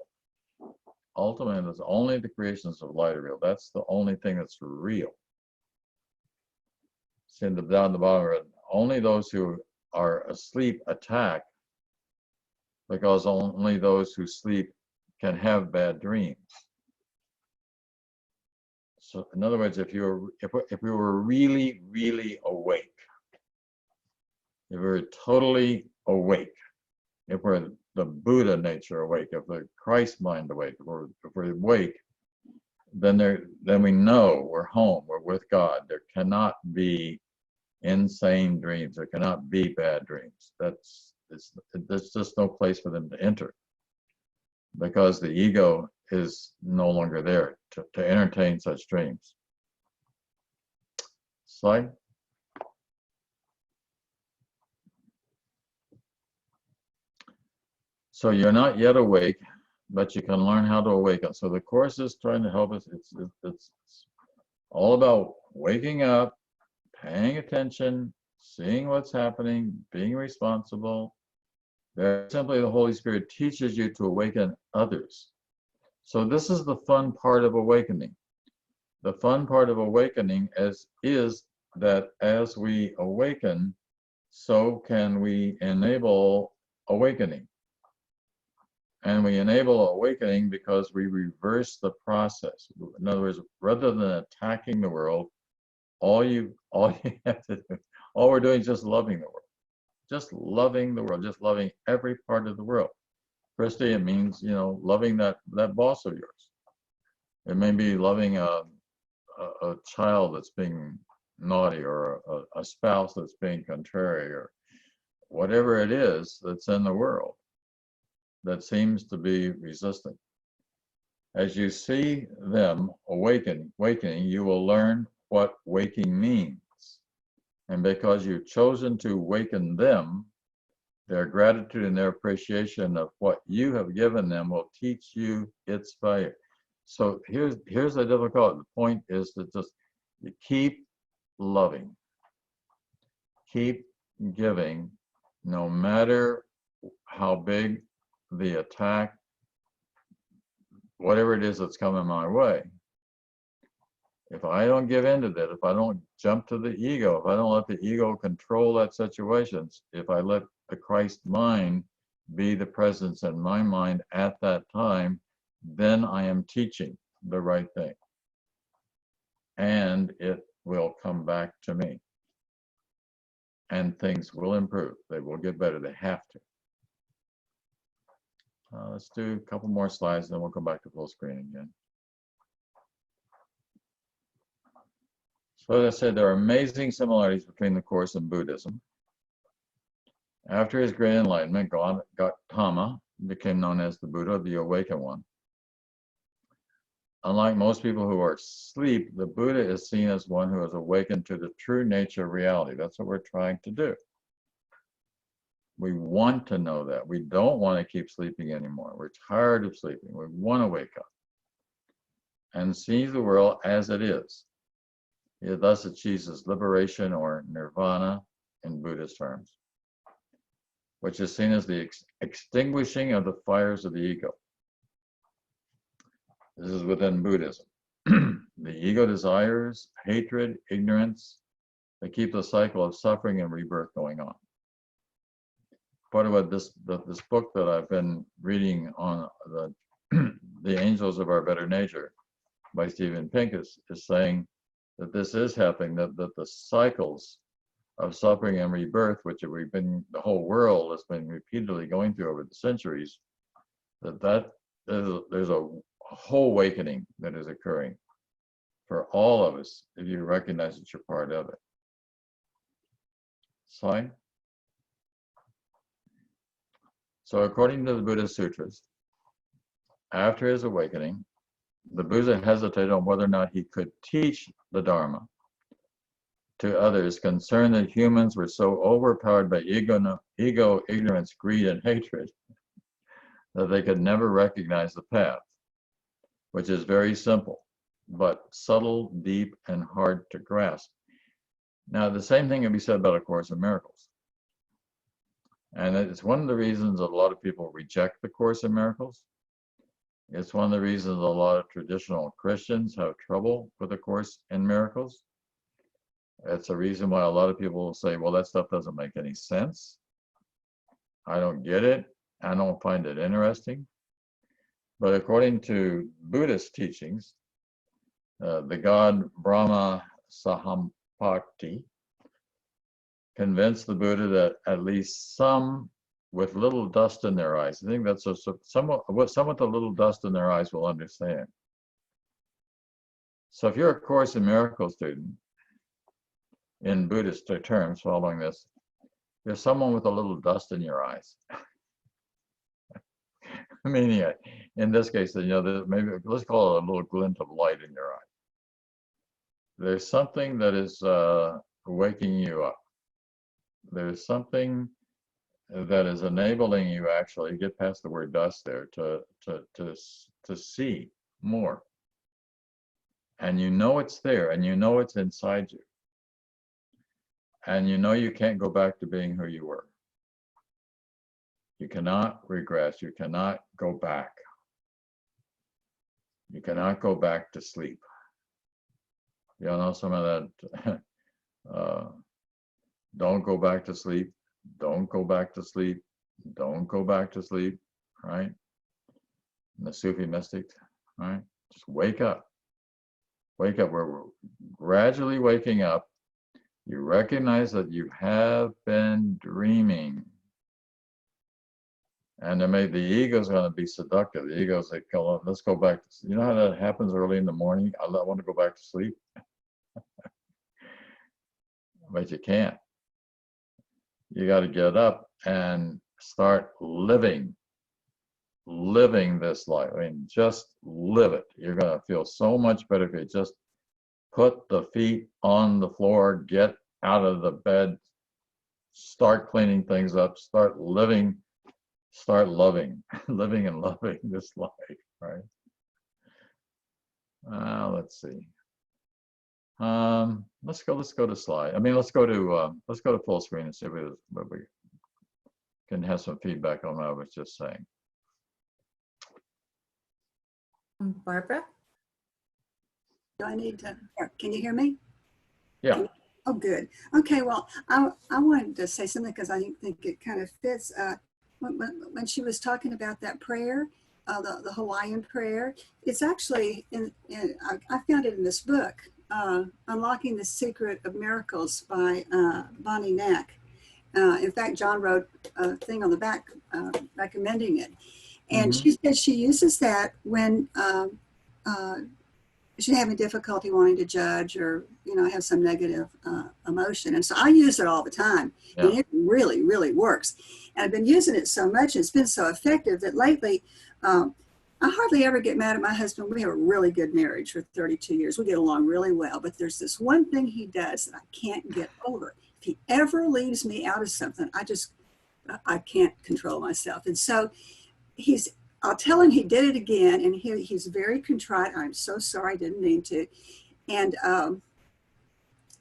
Ultimately, it's only the creations of light are real. That's the only thing that's real. See down the bottom, only those who are asleep attack, because only those who sleep can have bad dreams. So in other words, if we were really awake, if we were totally awake, if we're the Buddha nature awake, if the Christ mind awake, if we're awake, then we know we're home, we're with God. There cannot be insane dreams. There cannot be bad dreams. There's just no place for them to enter, because the ego is no longer there to entertain such dreams. Slide. So you're not yet awake, but you can learn how to awaken. So the Course is trying to help us. It's all about waking up, paying attention, seeing what's happening, being responsible. Very simply, the Holy Spirit teaches you to awaken others. So this is the fun part of awakening. The fun part of awakening is that as we awaken, so can we enable awakening. And we enable awakening because we reverse the process. In other words, rather than attacking the world, all you have to do, all we're doing is just loving the world. Just loving the world, just loving every part of the world. Christy, it means, loving that boss of yours. It may be loving a child that's being naughty, or a spouse that's being contrary, or whatever it is that's in the world that seems to be resistant. As you see them awakening, you will learn what waking means. And because you've chosen to waken them, their gratitude and their appreciation of what you have given them will teach you its value. So here's the difficulty. The point is to just keep loving, keep giving, no matter how big the attack, whatever it is that's coming my way. If I don't give in to that, if I don't jump to the ego, if I don't let the ego control that situation, if I let the Christ mind be the presence in my mind at that time, then I am teaching the right thing. And it will come back to me. And things will improve. They will get better. They have to. Let's do a couple more slides, then we'll come back to full screen again. So as I said, there are amazing similarities between the Course and Buddhism. After his great enlightenment, Gautama became known as the Buddha, the Awakened One. Unlike most people who are asleep, the Buddha is seen as one who has awakened to the true nature of reality. That's what we're trying to do. We want to know that. We don't want to keep sleeping anymore. We're tired of sleeping. We want to wake up and see the world as it is. It thus achieves its liberation, or nirvana in Buddhist terms, which is seen as the extinguishing of the fires of the ego. This is within Buddhism. The ego desires, hatred, ignorance, they keep the cycle of suffering and rebirth going on. Part of what this book that I've been reading on the Angels of Our Better Nature by Stephen Pink is saying that this is happening, that the cycles of suffering and rebirth, which the whole world has been repeatedly going through over the centuries, there's a whole awakening that is occurring for all of us if you recognize that you're part of it. Slide. So according to the Buddhist sutras, after his awakening, the Buddha hesitated on whether or not he could teach the Dharma to others, concerned that humans were so overpowered by ego, ignorance, greed, and hatred that they could never recognize the path, which is very simple, but subtle, deep, and hard to grasp. Now, the same thing can be said about A Course in Miracles. And it's one of the reasons a lot of people reject the Course in Miracles. It's one of the reasons a lot of traditional Christians have trouble with the Course in Miracles. It's a reason why a lot of people will say, well, that stuff doesn't make any sense. I don't get it. I don't find it interesting. But according to Buddhist teachings, the god Brahma Sahampakti convinced the Buddha that at least some with little dust in their eyes, I think that's somewhat a little dust in their eyes will understand. So if you're a Course in Miracles student, in Buddhist terms, following this, you're someone with a little dust in your eyes. Meaning, in this case, maybe let's call it a little glint of light in your eye. There's something that is waking you up. There's something that is enabling you actually get past the word dust there to see more. And you know it's there, and you know it's inside you. And you know you can't go back to being who you were. You cannot regress. You cannot go back. You cannot go back to sleep. You know some of that, don't go back to sleep. Don't go back to sleep. Don't go back to sleep, right? And the Sufi mystic, right? Just wake up. Wake up. We're gradually waking up. You recognize that you have been dreaming. And the ego's going to be seductive. The ego's like, let's go back. You know how that happens early in the morning? I want to go back to sleep. But you can't. You got to get up and start living this life. I mean, just live it. You're going to feel so much better if you just put the feet on the floor, get out of the bed, start cleaning things up, start living, start loving, living and loving this life, right? Let's see. Let's go to slide. I mean, let's go to full screen and see if we can have some feedback on what I was just saying. Barbara? Do I need to, can you hear me? Yeah. Oh, good. Okay, well, I wanted to say something because I think it kind of fits. When she was talking about that prayer, the Hawaiian prayer, it's actually, I found it in this book, Unlocking the Secret of Miracles by Bonnie Neck. In fact, John wrote a thing on the back recommending it. And she says she uses that when she's having difficulty wanting to judge or, have some negative emotion. And so I use it all the time. Yeah. And it really, really works. And I've been using it so much, it's been so effective that lately, I hardly ever get mad at my husband. We have a really good marriage for 32 years. We get along really well, but there's this one thing he does that I can't get over. If he ever leaves me out of something, I can't control myself. And so I'll tell him he did it again, and he's very contrite. I'm so sorry, I didn't mean to. And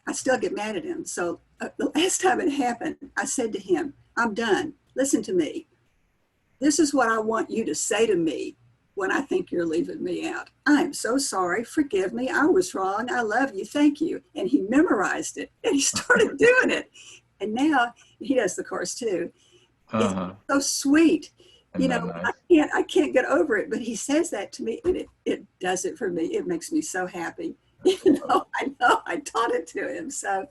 I still get mad at him. So the last time it happened, I said to him, I'm done. Listen to me. This is what I want you to say to me when I think you're leaving me out. I'm so sorry. Forgive me. I was wrong. I love you. Thank you. And he memorized it, and he started doing it. And now he does the course too. It's so sweet. Nice? I can't get over it, but he says that to me, and it does it for me. It makes me so happy. Even though I know I taught it to him. So,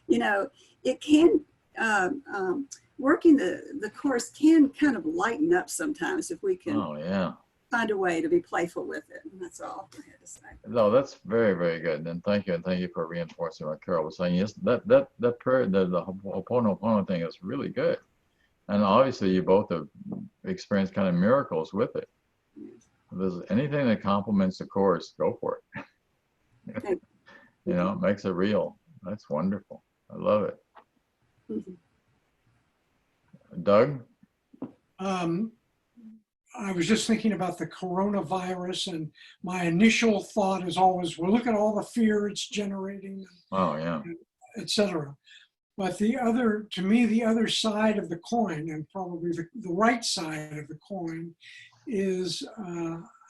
it can, working the course can kind of lighten up sometimes if we can find a way to be playful with it. And that's all I had to say. No, that's very, very good. And thank you. And thank you for reinforcing what Carol was saying. Yes, that prayer, the Ho'oponopono thing is really good. And obviously you both have experienced kind of miracles with it. If there's anything that complements the course, go for it. It makes it real. That's wonderful. I love it. Doug? I was just thinking about the coronavirus, and my initial thought is always, well, look at all the fear it's generating. Oh, yeah. Et cetera. But to me, the other side of the coin, and probably the right side of the coin, is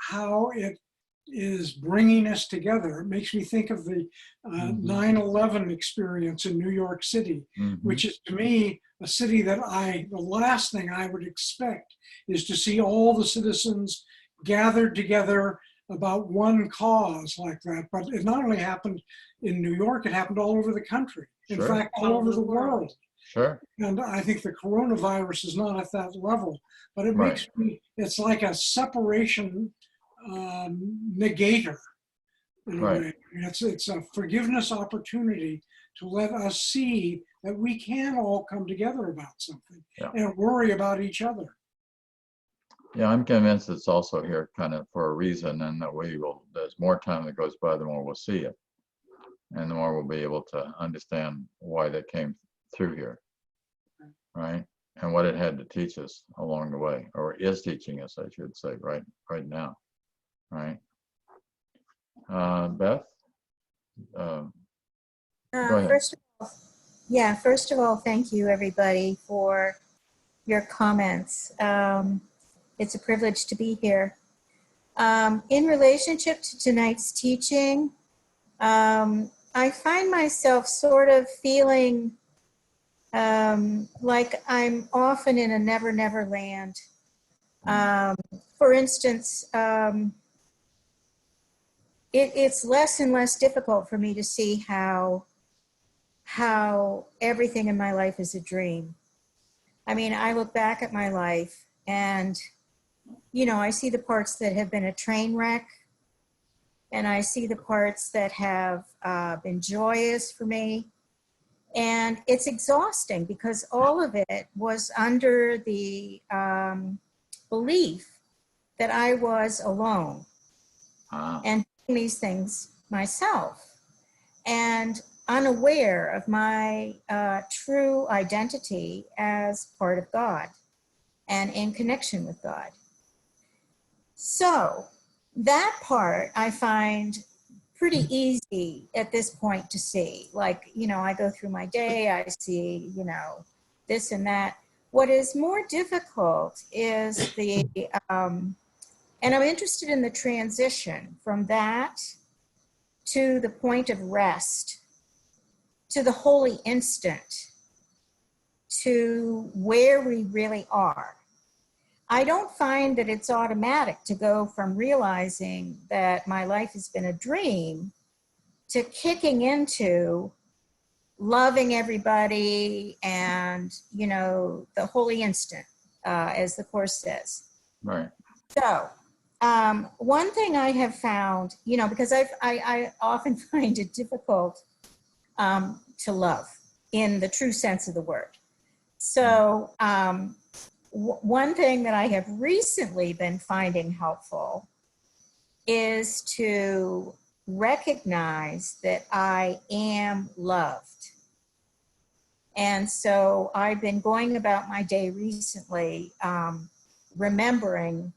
how it is bringing us together. It makes me think of the 9/11 experience in New York City, which is to me a city that the last thing I would expect is to see all the citizens gathered together about one cause like that, but it not only happened in New York, it happened all over the country. In Sure. fact, all over the world. Sure. And I think the coronavirus is not at that level, but it Right. makes me, it's like a separation negator in a Right. way. It's a forgiveness opportunity to let us see that we can all come together about something Yeah. and worry about each other. Yeah, I'm convinced it's also here kind of for a reason, and that there's more time that goes by, the more we'll see it. And the more we'll be able to understand why that came through here, right? And what it had to teach us along the way, or is teaching us, I should say, right now, right? Beth? Go ahead. First of all, thank you everybody for your comments. It's a privilege to be here. In relationship to tonight's teaching, I find myself sort of feeling like I'm often in a never, never land. For instance, it's less and less difficult for me to see how everything in my life is a dream. I mean, I look back at my life and, I see the parts that have been a train wreck, and I see the parts that have been joyous for me. And it's exhausting because all of it was under the belief that I was alone and doing these things myself and unaware of my true identity as part of God and in connection with God. So that part I find pretty easy at this point to see. Like, I go through my day, I see, this and that. What is more difficult is and I'm interested in the transition from that to the point of rest, to the holy instant, to where we really are. I don't find that it's automatic to go from realizing that my life has been a dream to kicking into loving everybody and, the holy instant, as the Course says. Right. So one thing I have found, because I often find it difficult to love in the true sense of the word. So one thing that I have recently been finding helpful is to recognize that I am loved. And so I've been going about my day recently, remembering,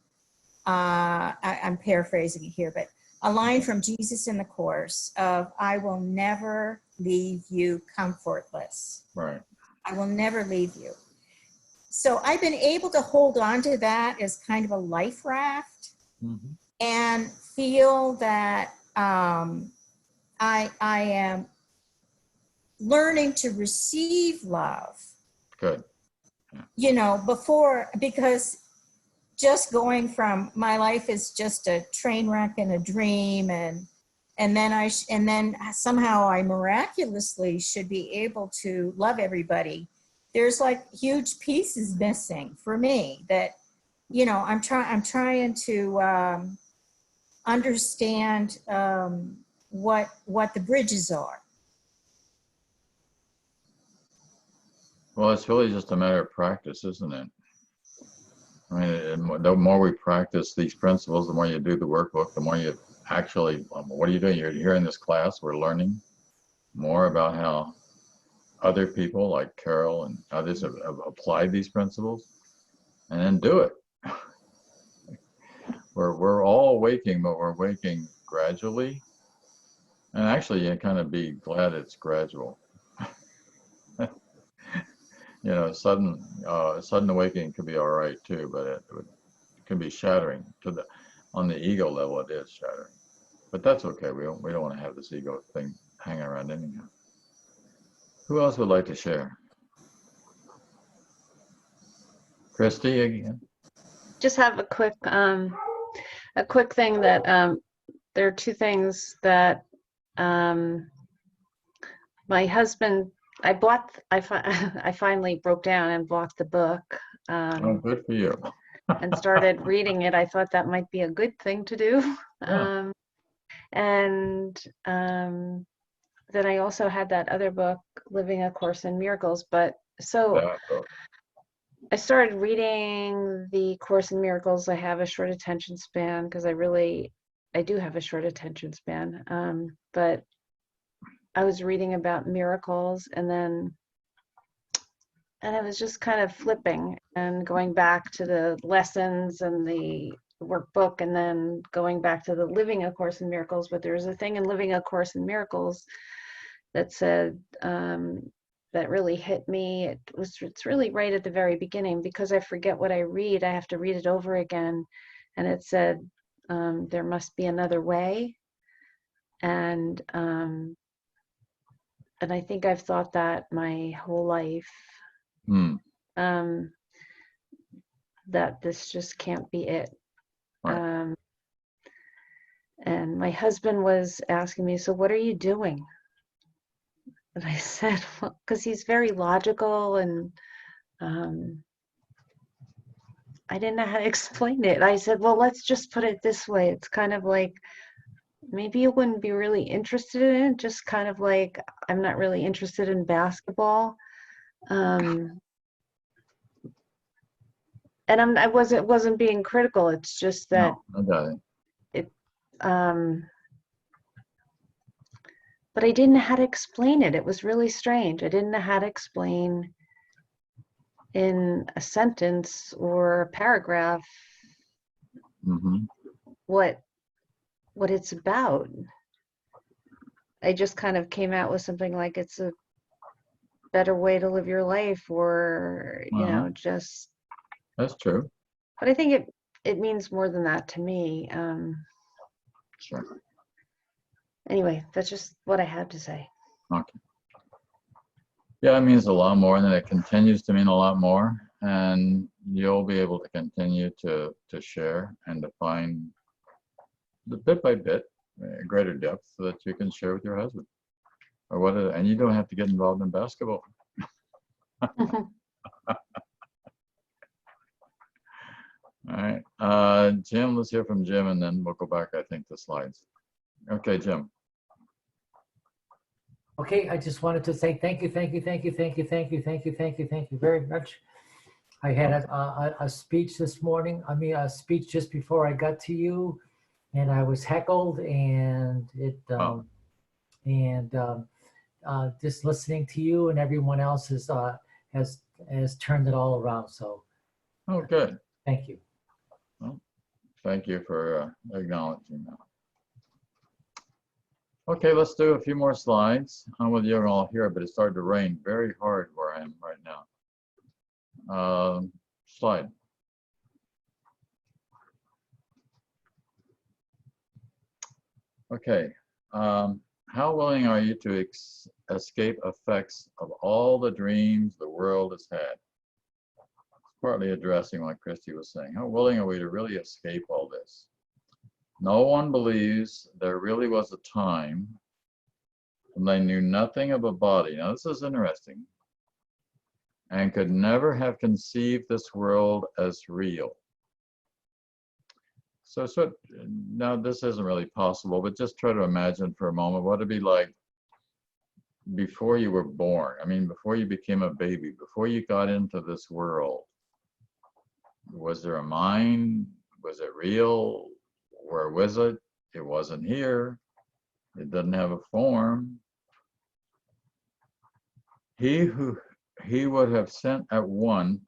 I'm paraphrasing it here, but a line from Jesus in the Course of, I will never leave you comfortless. Right. I will never leave you. So I've been able to hold on to that as kind of a life raft and feel that I am learning to receive love. Good. Because just going from my life is just a train wreck and a dream, and then somehow I miraculously should be able to love everybody. There's like huge pieces missing for me that, I'm trying to understand what the bridges are. Well, it's really just a matter of practice, isn't it? I mean, the more we practice these principles, the more you do the workbook, the more you actually, what are you doing? You're here in this class, we're learning more about how other people like Carol and others have applied these principles, and then do it. We're all waking, but we're waking gradually. And actually, you kind of be glad it's gradual. Sudden awakening could be all right too, but it can be shattering on the ego level. It is shattering, but that's okay. We don't want to have this ego thing hanging around anyhow. Who else would like to share? Christy again. Just have a quick a quick thing that there are two things that my husband, I finally broke down and bought the book Oh, good for you. and started reading it. I thought that might be a good thing to do. Yeah. And then I also had that other book, Living A Course in Miracles. But so That book. I started reading the Course in Miracles. I have a short attention span because I do have a short attention span. But I was reading about miracles, and it was just kind of flipping and going back to the lessons and the workbook, and then going back to the Living A Course in Miracles. But there was a thing in Living A Course in Miracles that said, that really hit me. It's really right at the very beginning, because I forget what I read. I have to read it over again. And it said, there must be another way. And I think I've thought that my whole life, that this just can't be it. Right. And my husband was asking me, so what are you doing? And I said, well, because he's very logical, and I didn't know how to explain it. I said, well, let's just put it this way. It's kind of like, maybe you wouldn't be really interested in it, just kind of like, I'm not really interested in basketball. And I wasn't being critical. It's just that No, I got it. but I didn't know how to explain it. It was really strange. I didn't know how to explain in a sentence or a paragraph what it's about. I just kind of came out with something like, it's a better way to live your life, or just. That's true. But I think it means more than that to me. Sure. Anyway, that's just what I had to say. Okay. Yeah, it means a lot more, and then it continues to mean a lot more, and you'll be able to continue to share and define the bit by bit a greater depth so that you can share with your husband, or and you don't have to get involved in basketball. All right, Jim, let's hear from Jim, and then we'll go back, I think, to slides. Okay, Jim. Okay, I just wanted to say thank you very much. I had a speech this morning, a speech just before I got to you, and I was heckled, and just listening to you and everyone else has turned it all around. So, oh, good. Thank you. Well, thank you for acknowledging that. Okay, let's do a few more slides. I don't know whether you're all here, but it started to rain very hard where I am right now. Slide. Okay. How willing are you to escape effects of all the dreams the world has had? It's partly addressing what Christy was saying. How willing are we to really escape all this? No one believes there really was a time when they knew nothing of a body. Now, this is interesting. And could never have conceived this world as real. So now this isn't really possible, but just try to imagine for a moment what it'd be like before you were born. I mean, before you became a baby, before you got into this world. Was there a mind? Was it real? Where was it? It wasn't here. It doesn't have a form. He would have sent at once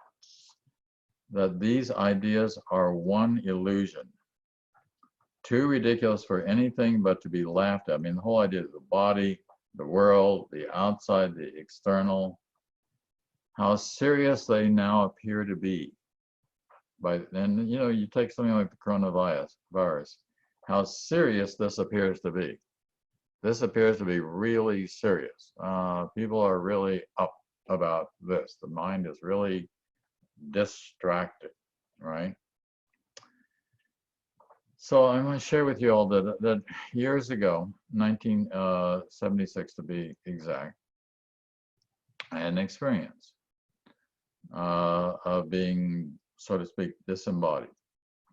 that these ideas are one illusion, too ridiculous for anything but to be laughed at. I mean, the whole idea of the body, the world, the outside, the external, how serious they now appear to be. And you take something like the coronavirus, how serious this appears to be. This appears to be really serious. People are really up about this. The mind is really distracted, right? So I want to share with you all that years ago, 1976 to be exact, I had an experience of being, so to speak, disembodied.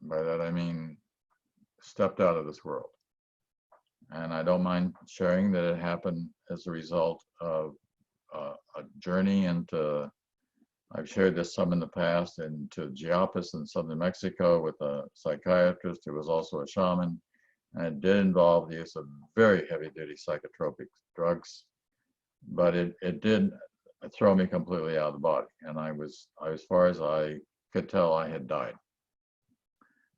By that I mean stepped out of this world. And I don't mind sharing that it happened as a result of a journey into, I've shared this some in the past, into Chiapas in southern Mexico with a psychiatrist who was also a shaman. And it did involve the use of very heavy duty psychotropic drugs, but it did throw me completely out of the body. And I was, as far as I could tell, I had died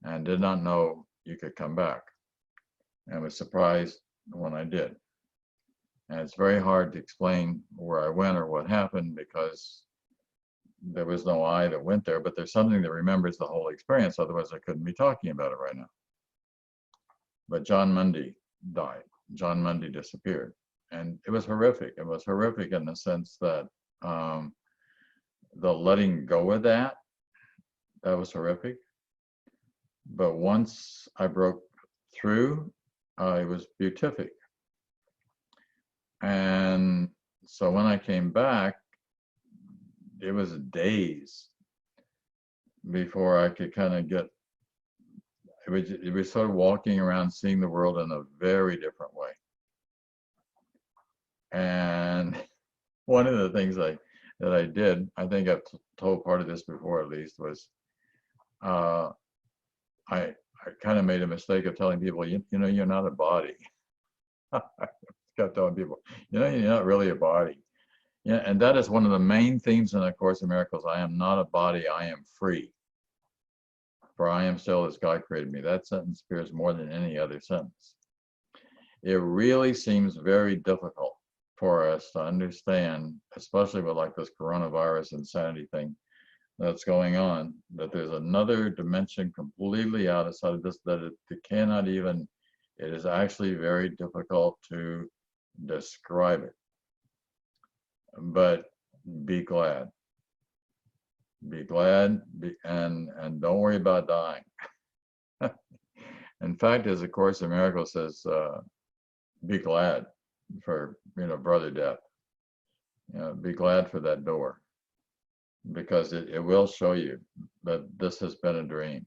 and did not know you could come back, and was surprised when I did. And it's very hard to explain where I went or what happened because there was no I that went there, but there's something that remembers the whole experience. Otherwise, I couldn't be talking about it right now. But John Mundy died. John Mundy disappeared. And it was horrific. It was horrific in the sense that the letting go of that was horrific. But once I broke through, it was beatific. And so when I came back, it was days before I could kind of get, it was sort of walking around, seeing the world in a very different way. And one of the things that I did, I think I've told part of this before at least, was I kind of made a mistake of telling people, you know, you're not a body. I kept telling people, you know, you're not really a body. Yeah, and that is one of the main themes in A Course in Miracles. I am not a body, I am free. For I am still as God created me. That sentence appears more than any other sentence. It really seems very difficult for us to understand, especially with like this coronavirus insanity thing that's going on, that there's another dimension completely outside of this, that it cannot even, it is actually very difficult to describe it. But be glad. Be glad, and don't worry about dying. In fact, as A Course in Miracles says, be glad for, you know, brother death. You know, be glad for that door, because it will show you that this has been a dream,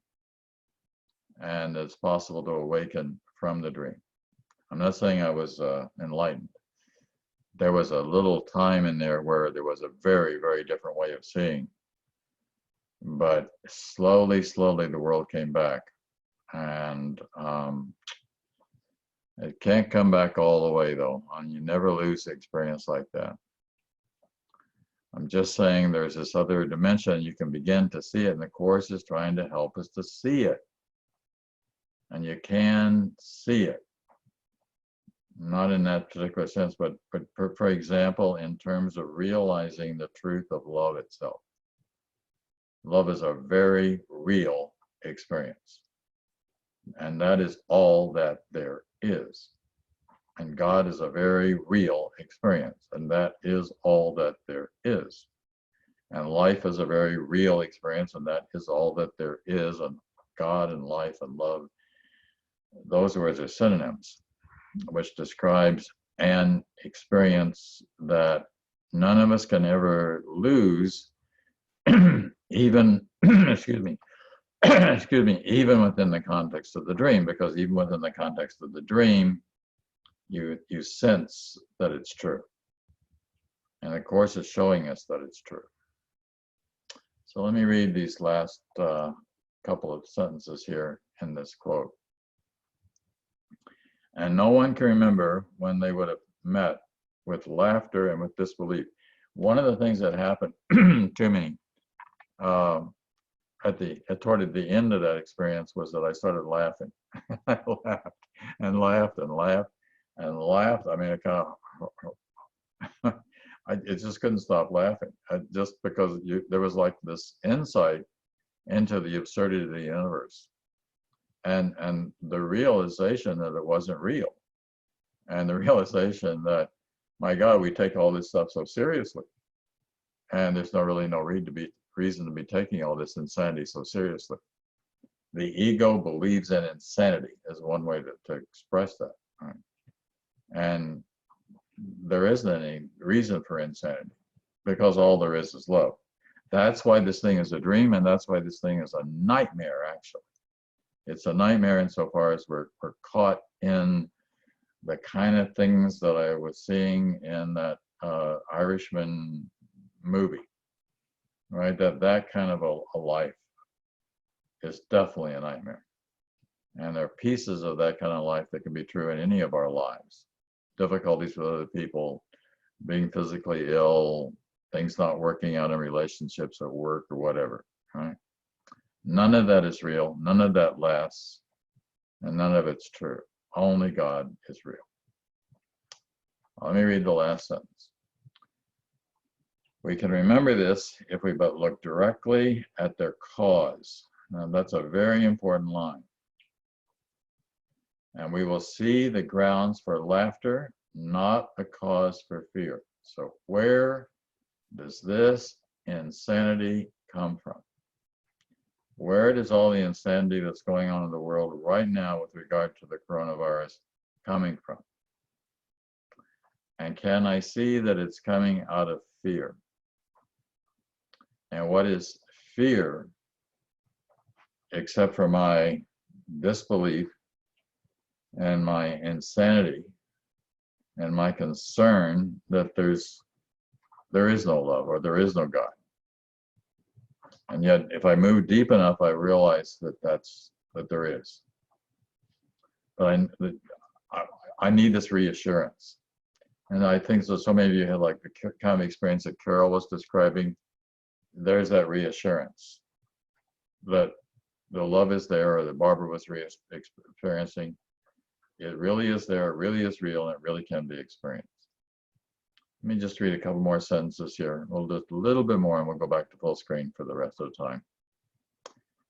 and it's possible to awaken from the dream. I'm not saying I was enlightened. There was a little time in there where there was a very, very different way of seeing. But slowly, slowly, the world came back. And it can't come back all the way, though. And you never lose an experience like that. I'm just saying there's this other dimension. You can begin to see it, and the Course is trying to help us to see it. And you can see it. Not in that particular sense, but for example, in terms of realizing the truth of love itself. Love is a very real experience. And that is all that there is. And God is a very real experience. And that is all that there is. And life is a very real experience. And that is all that there is. And God and life and love, those words are synonyms, which describes an experience that none of us can ever lose, even, excuse me, even within the context of the dream, because even within the context of the dream, you sense that it's true. And the Course is showing us that it's true. So let me read these last couple of sentences here in this quote. And no one can remember when they would have met with laughter and with disbelief. One of the things that happened to me toward the end of that experience was that I started laughing. I laughed and laughed and laughed and laughed. I mean, I just couldn't stop laughing, just because there was like this insight into the absurdity of the universe. And the realization that it wasn't real, and the realization that, my God, we take all this stuff so seriously, and there's really no reason to be taking all this insanity so seriously. the ego believes in insanity is one way to express that. Right? And there isn't any reason for insanity because all there is love. That's why this thing is a dream, and that's why this thing is a nightmare, actually. It's a nightmare insofar as we're caught in the kind of things that I was seeing in that Irishman movie, right? That kind of a life is definitely a nightmare. And there are pieces of that kind of life that can be true in any of our lives. Difficulties with other people, being physically ill, things not working out in relationships at work or whatever, right? None of that is real, none of that lasts, and none of it's true. Only God is real. Let me read the last sentence. We can remember this if we but look directly at their cause. Now that's a very important line. And we will see the grounds for laughter, not a cause for fear. So where does this insanity come from? Where does all the insanity that's going on in the world right now with regard to the coronavirus coming from? And can I see that it's coming out of fear? And what is fear except for my disbelief and my insanity and my concern that there is no love or there is no God? And yet, if I move deep enough, I realize that there is. But I need this reassurance. And I think so many of you had like the kind of experience that Carol was describing. There's that reassurance that the love is there, or that Barbara was experiencing. It really is there, it really is real, and it really can be experienced. Let me just read a couple more sentences here. We'll do a little bit more and we'll go back to full screen for the rest of the time.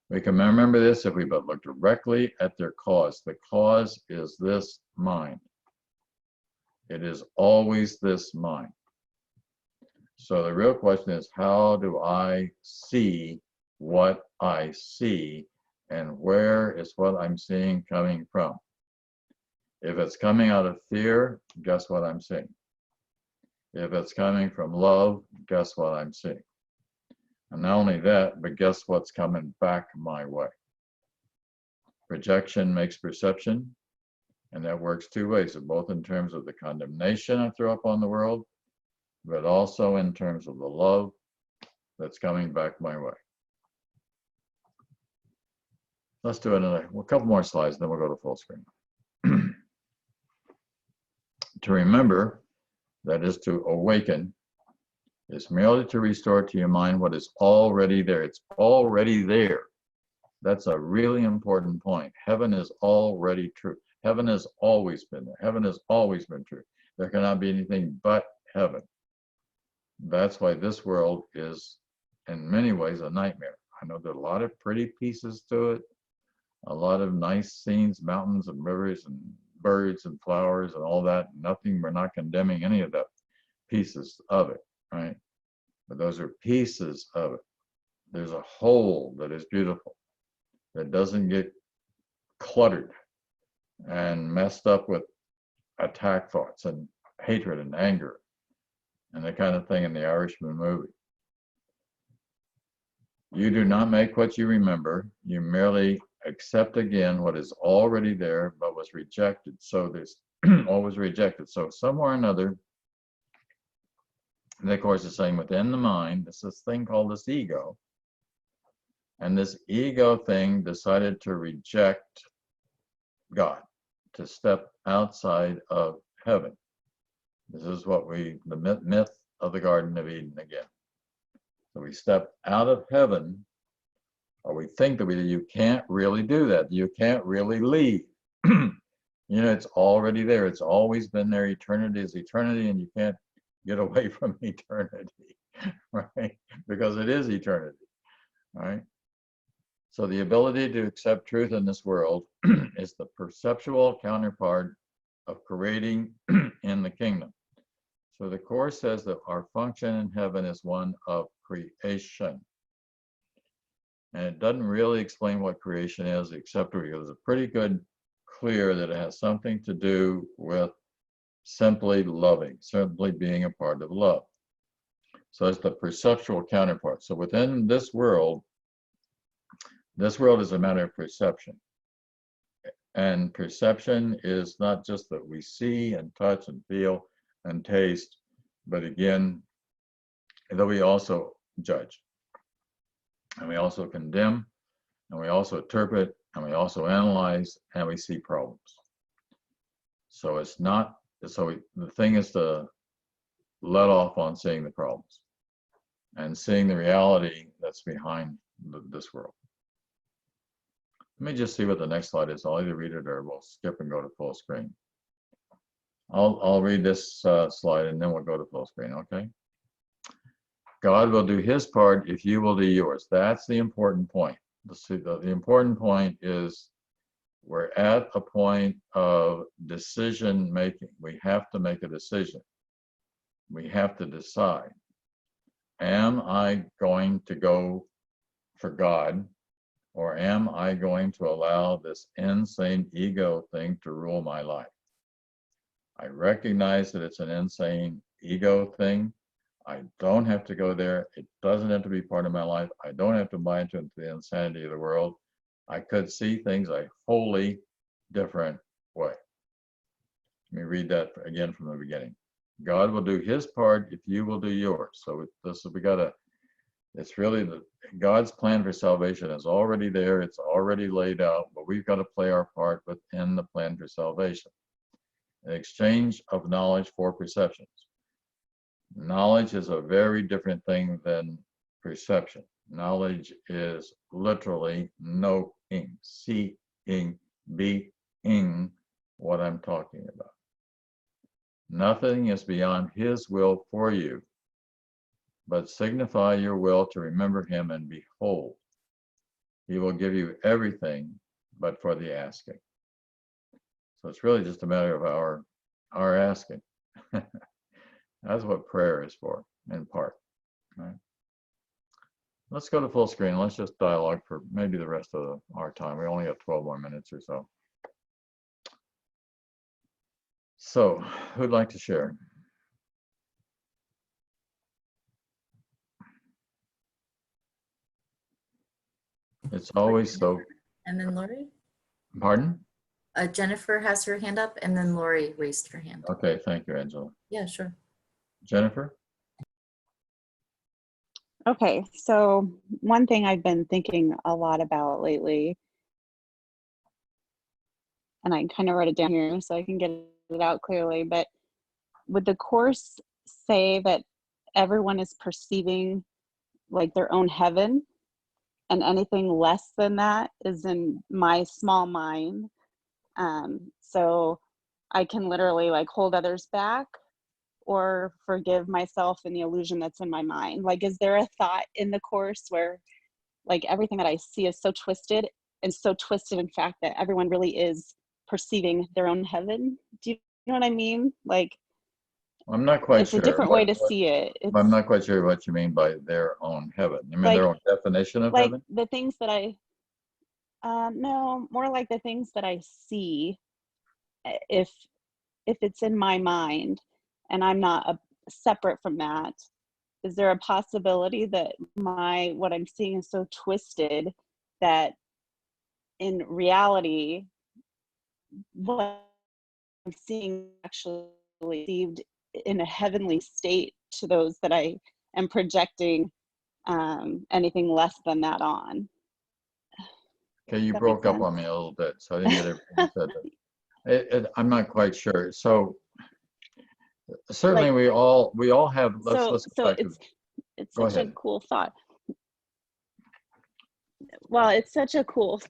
We can remember this if we but look directly at their cause. The cause is this mind. It is always this mind. So the real question is, how do I see what I see, and where is what I'm seeing coming from? If it's coming out of fear, guess what I'm seeing? If it's coming from love, guess what I'm seeing? And not only that, but guess what's coming back my way? Projection makes perception, and that works two ways, both in terms of the condemnation I throw up on the world, but also in terms of the love that's coming back my way. Let's do a couple more slides, then we'll go to full screen. To remember, that is to awaken, is merely to restore to your mind what is already there. It's already there. That's a really important point. Heaven is already true. Heaven has always been there. Heaven has always been true. There cannot be anything but heaven. That's why this world is, in many ways, a nightmare. I know there are a lot of pretty pieces to it, a lot of nice scenes, mountains and rivers and birds and flowers and all that. Nothing, we're not condemning any of that pieces of it, right? But those are pieces of it. There's a whole that is beautiful, that doesn't get cluttered and messed up with attack thoughts and hatred and anger and the kind of thing in the Irishman movie. You do not make what you remember. You merely accept again what is already there but was rejected. So there's always rejected. So somewhere or another, and of course it's saying within the mind, there's this thing called this ego. And this ego thing decided to reject God, to step outside of heaven. This is what the myth of the Garden of Eden again. So we step out of heaven, or we think that you can't really do that. You can't really leave. You know, it's already there. It's always been there. Eternity is eternity, and you can't get away from eternity, right? Because it is eternity, right? So the ability to accept truth in this world is the perceptual counterpart of creating in the kingdom. So the Course says that our function in heaven is one of creation. And it doesn't really explain what creation is, except it gives a pretty good clear that it has something to do with simply loving, simply being a part of love. So it's the perceptual counterpart. So within this world is a matter of perception. And perception is not just that we see and touch and feel and taste, but again, that we also judge. And we also condemn, and we also interpret, and we also analyze, and we see problems. So it's not, the thing is to let off on seeing the problems and seeing the reality that's behind this world. Let me just see what the next slide is. I'll either read it or we'll skip and go to full screen. I'll read this slide and then we'll go to full screen, okay? God will do his part if you will do yours. That's the important point. The important point is we're at a point of decision making. We have to make a decision. We have to decide. Am I going to go for God, or am I going to allow this insane ego thing to rule my life? I recognize that it's an insane ego thing. I don't have to go there. It doesn't have to be part of my life. I don't have to buy into the insanity of the world. I could see things a wholly different way. Let me read that again from the beginning. God will do his part if you will do yours. So it's really God's plan for salvation is already there. It's already laid out, but we've got to play our part within the plan for salvation. An exchange of knowledge for perceptions. Knowledge is a very different thing than perception. Knowledge is literally knowing, seeing, being what I'm talking about. Nothing is beyond his will for you, but signify your will to remember him, and behold, he will give you everything but for the asking. So it's really just a matter of our asking. That's what prayer is for, in part. Right? Let's go to full screen. Let's just dialogue for maybe the rest of our time. We only have 12 more minutes or so. So, who'd like to share? It's always so. And then Lori? Pardon? Jennifer has her hand up, and then Lori raised her hand. Okay, thank you, Angela. Yeah, sure. Jennifer? Okay, so one thing I've been thinking a lot about lately, and I kind of wrote it down here so I can get it out clearly, but would the Course say that everyone is perceiving like their own heaven, and anything less than that is in my small mind? So I can literally like hold others back or forgive myself in the illusion that's in my mind. Like, is there a thought in the Course where like everything that I see is so twisted, and so twisted in fact that everyone really is perceiving their own heaven? Do you know what I mean? Like, I'm not quite it's sure. a different way to see it. I'm not quite sure what you mean by their own heaven. You mean like, their own definition of like heaven? the things that no, more like the things that I see, if it's in my mind and I'm not separate from that, is there a possibility that what I'm seeing is so twisted that in reality what I'm seeing actually received in a heavenly state to those that I am projecting anything less than that on? Okay, you Does that broke make up on sense? me a little bit, so I didn't get everything you said. I'm not quite sure. So certainly Like, we all have. Let's so go back to. it's Go such a ahead. cool thought. Well, it's such a cool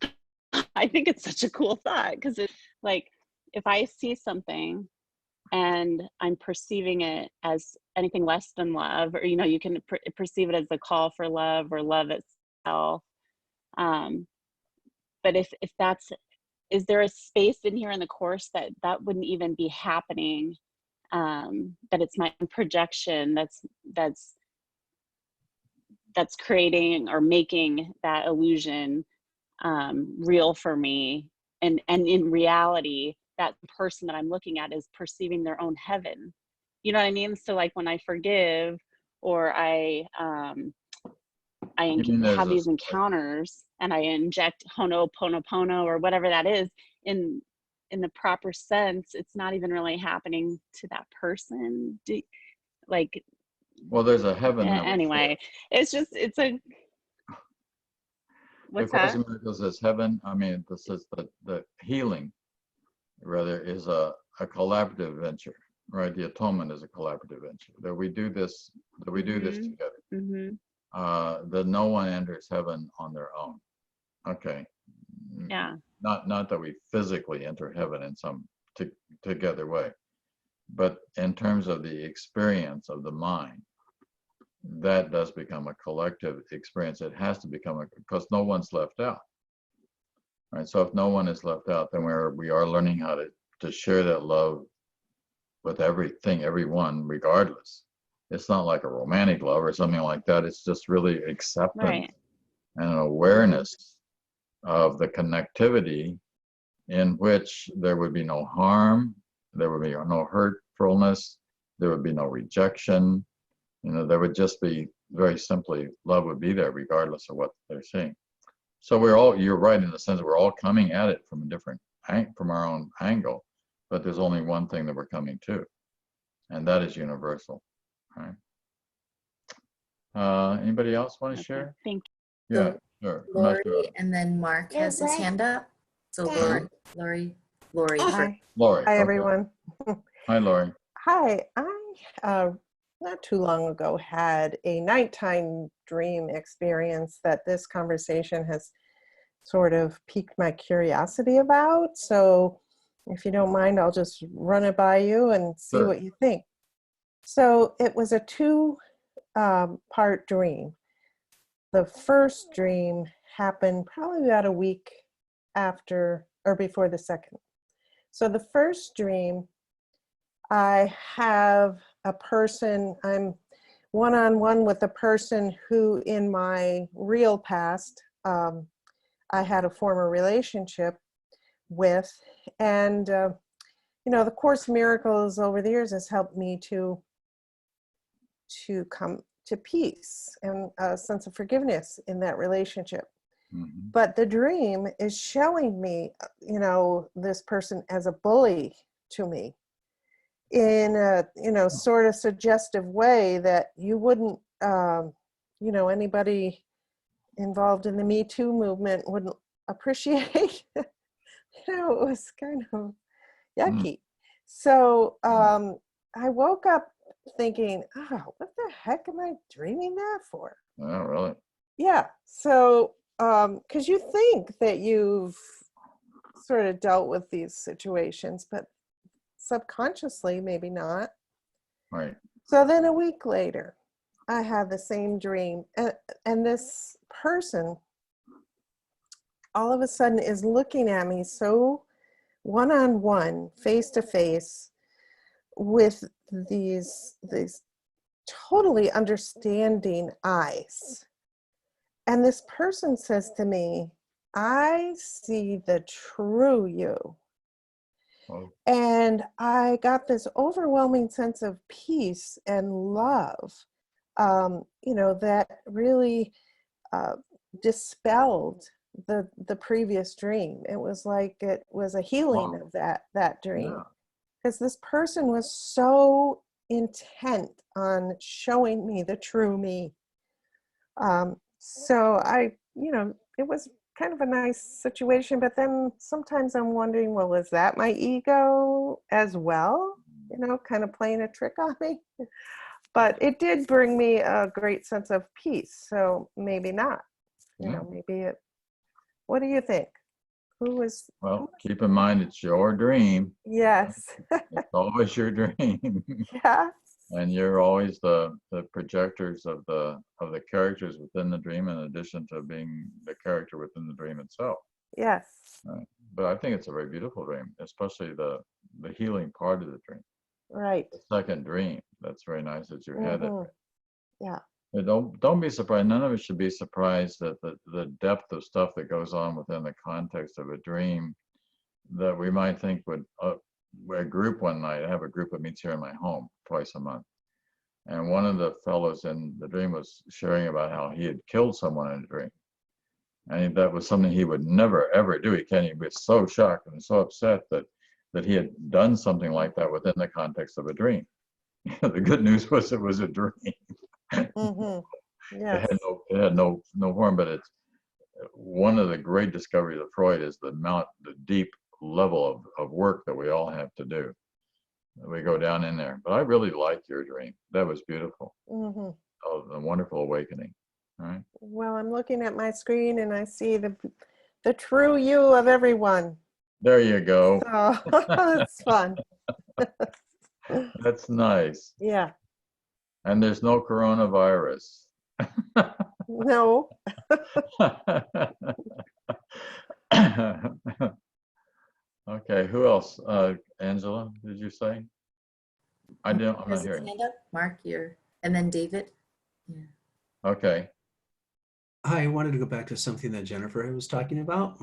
I think it's such a cool thought, because it's like, if I see something and I'm perceiving it as anything less than love, or you can perceive it as a call for love or love itself, but if that's, is there a space in here in the Course that wouldn't even be happening, that it's my projection that's that's creating or making that illusion real for me. And in reality, that person that I'm looking at is perceiving their own heaven. You know what I mean? So like when I forgive, or I You mean there's have a these encounters and I inject ho'oponopono or whatever that is in the proper sense, it's not even really happening to that person. Like, well, there's a heaven that we anyway, it's a, The what's Course that? in Miracles says heaven. I mean, this is the healing, rather, is a collaborative venture, right? The atonement is a collaborative venture. That we do this together. Mm-hmm. That no one enters heaven on their own. Okay. Yeah. Not that we physically enter heaven in some together way, but in terms of the experience of the mind, that does become a collective experience. It has to become because no one's left out. Right. So if no one is left out, then we are learning how to share that love with everything, everyone, regardless. It's not like a romantic love or something like that. It's just really acceptance, Right. and an awareness of the connectivity in which there would be no harm, there would be no hurtfulness, there would be no rejection. There would just be, very simply, love would be there regardless of what they're seeing. So you're right in the sense that we're all coming at it from from our own angle, but there's only one thing that we're coming to, and that is universal. Right? Anybody else want to Okay. share? Thank Yeah, So sure. I'm not Lori, sure. and then Mark has his hand up. So Lori Oh, first. Hi, Lori. hi Okay. everyone. Hi, Lori. Hi, I not too long ago had a nighttime dream experience that this conversation has sort of piqued my curiosity about. So if you don't mind, I'll just run it by you and see Sure. what you think. So it was a two-part dream. The first dream happened probably about a week after or before the second. So the first dream, I have a person, I'm one-on-one with a person who in my real past, I had a former relationship with. And, the Course in Miracles over the years has helped me to come to peace and a sense of forgiveness in that relationship. Mm-hmm. But the dream is showing me, this person as a bully to me in a, sort of suggestive way that you wouldn't, anybody involved in the Me Too movement wouldn't appreciate. It was kind of yucky. So I woke up thinking, oh, what the heck am I dreaming that for? Oh, really? Yeah. So, because you think that you've sort of dealt with these situations, but subconsciously, maybe not. Right. So then a week later, I had the same dream. And this person all of a sudden is looking at me so one-on-one, face-to-face, with these totally understanding eyes. And this person says to me, I see the true you. Oh. And I got this overwhelming sense of peace and love, that really dispelled the previous dream. It was like it was a healing of that dream. Because this person was so intent on showing me the true me. So it was kind of a nice situation, but then sometimes I'm wondering, well, is that my ego as well? Kind of playing a trick on me. But it did bring me a great sense of peace. So maybe not, maybe it, what do you think? Well, keep in mind, it's your dream. Yes. It's always your dream. Yeah. And you're always the projectors of the characters within the dream, in addition to being the character within the dream itself. Yes. Right. But I think it's a very beautiful dream, especially the healing part of the dream. Right. The second dream. That's very nice that you had it. Yeah. Don't be surprised. None of us should be surprised that the depth of stuff that goes on within the context of a dream that we might think would a group one night. I have a group that meets here in my home twice a month, and one of the fellows in the dream was sharing about how he had killed someone in a dream, and that was something he would never ever do. He was so shocked and so upset that he had done something like that within the context of a dream. The good news was it was a dream. Yes. It had no harm, but it's one of the great discoveries of Freud is the deep level of work that we all have to do. We go down in there. But I really liked your dream. That was beautiful. Oh, a wonderful awakening. All right. Well, I'm looking at my screen and I see the true you of everyone. There you go. So it's fun. That's nice. Yeah. And there's no coronavirus. No. Okay, who else? Angela, did you say? I'm not Has his hearing. hand up? Mark, and then David. Yeah. Okay. I wanted to go back to something that Jennifer was talking about.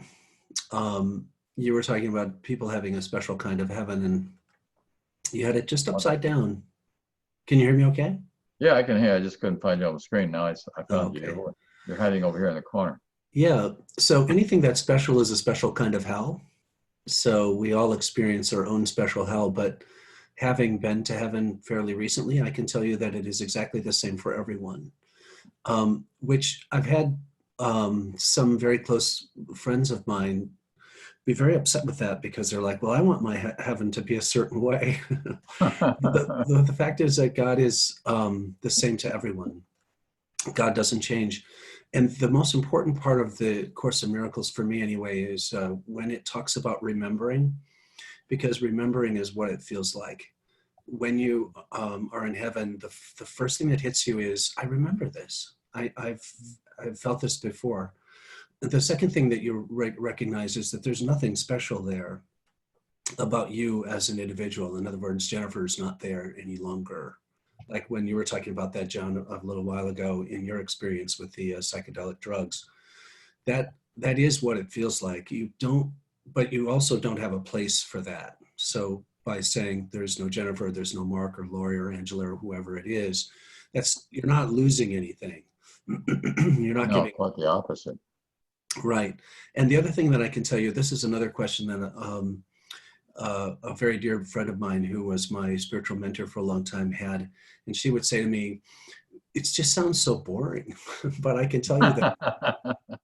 You were talking about people having a special kind of heaven, and you had it just upside down. Can you hear me okay? Yeah, I can hear. I just couldn't find you on the screen. Now I found Okay. you. You're hiding over here in the corner. Yeah, so anything that's special is a special kind of hell. So we all experience our own special hell, but having been to heaven fairly recently, I can tell you that it is exactly the same for everyone. Which I've had some very close friends of mine be very upset with that because they're like, well, I want my heaven to be a certain way. The fact is that God is the same to everyone. God doesn't change. And the most important part of the Course in Miracles for me anyway is when it talks about remembering, because remembering is what it feels like. When you are in heaven, the first thing that hits you is, I remember this. I've felt this before. The second thing that you recognize is that there's nothing special there about you as an individual. In other words, Jennifer's not there any longer. Like when you were talking about that, John, a little while ago in your experience with the psychedelic drugs, that is what it feels like. You don't, but you also don't have a place for that. So by saying there's no Jennifer, there's no Mark or Lori or Angela or whoever it is, you're not losing anything. You're not giving. Quite the opposite. Right. And the other thing that I can tell you, this is another question that a very dear friend of mine who was my spiritual mentor for a long time had, and she would say to me, it just sounds so boring, but I can tell you that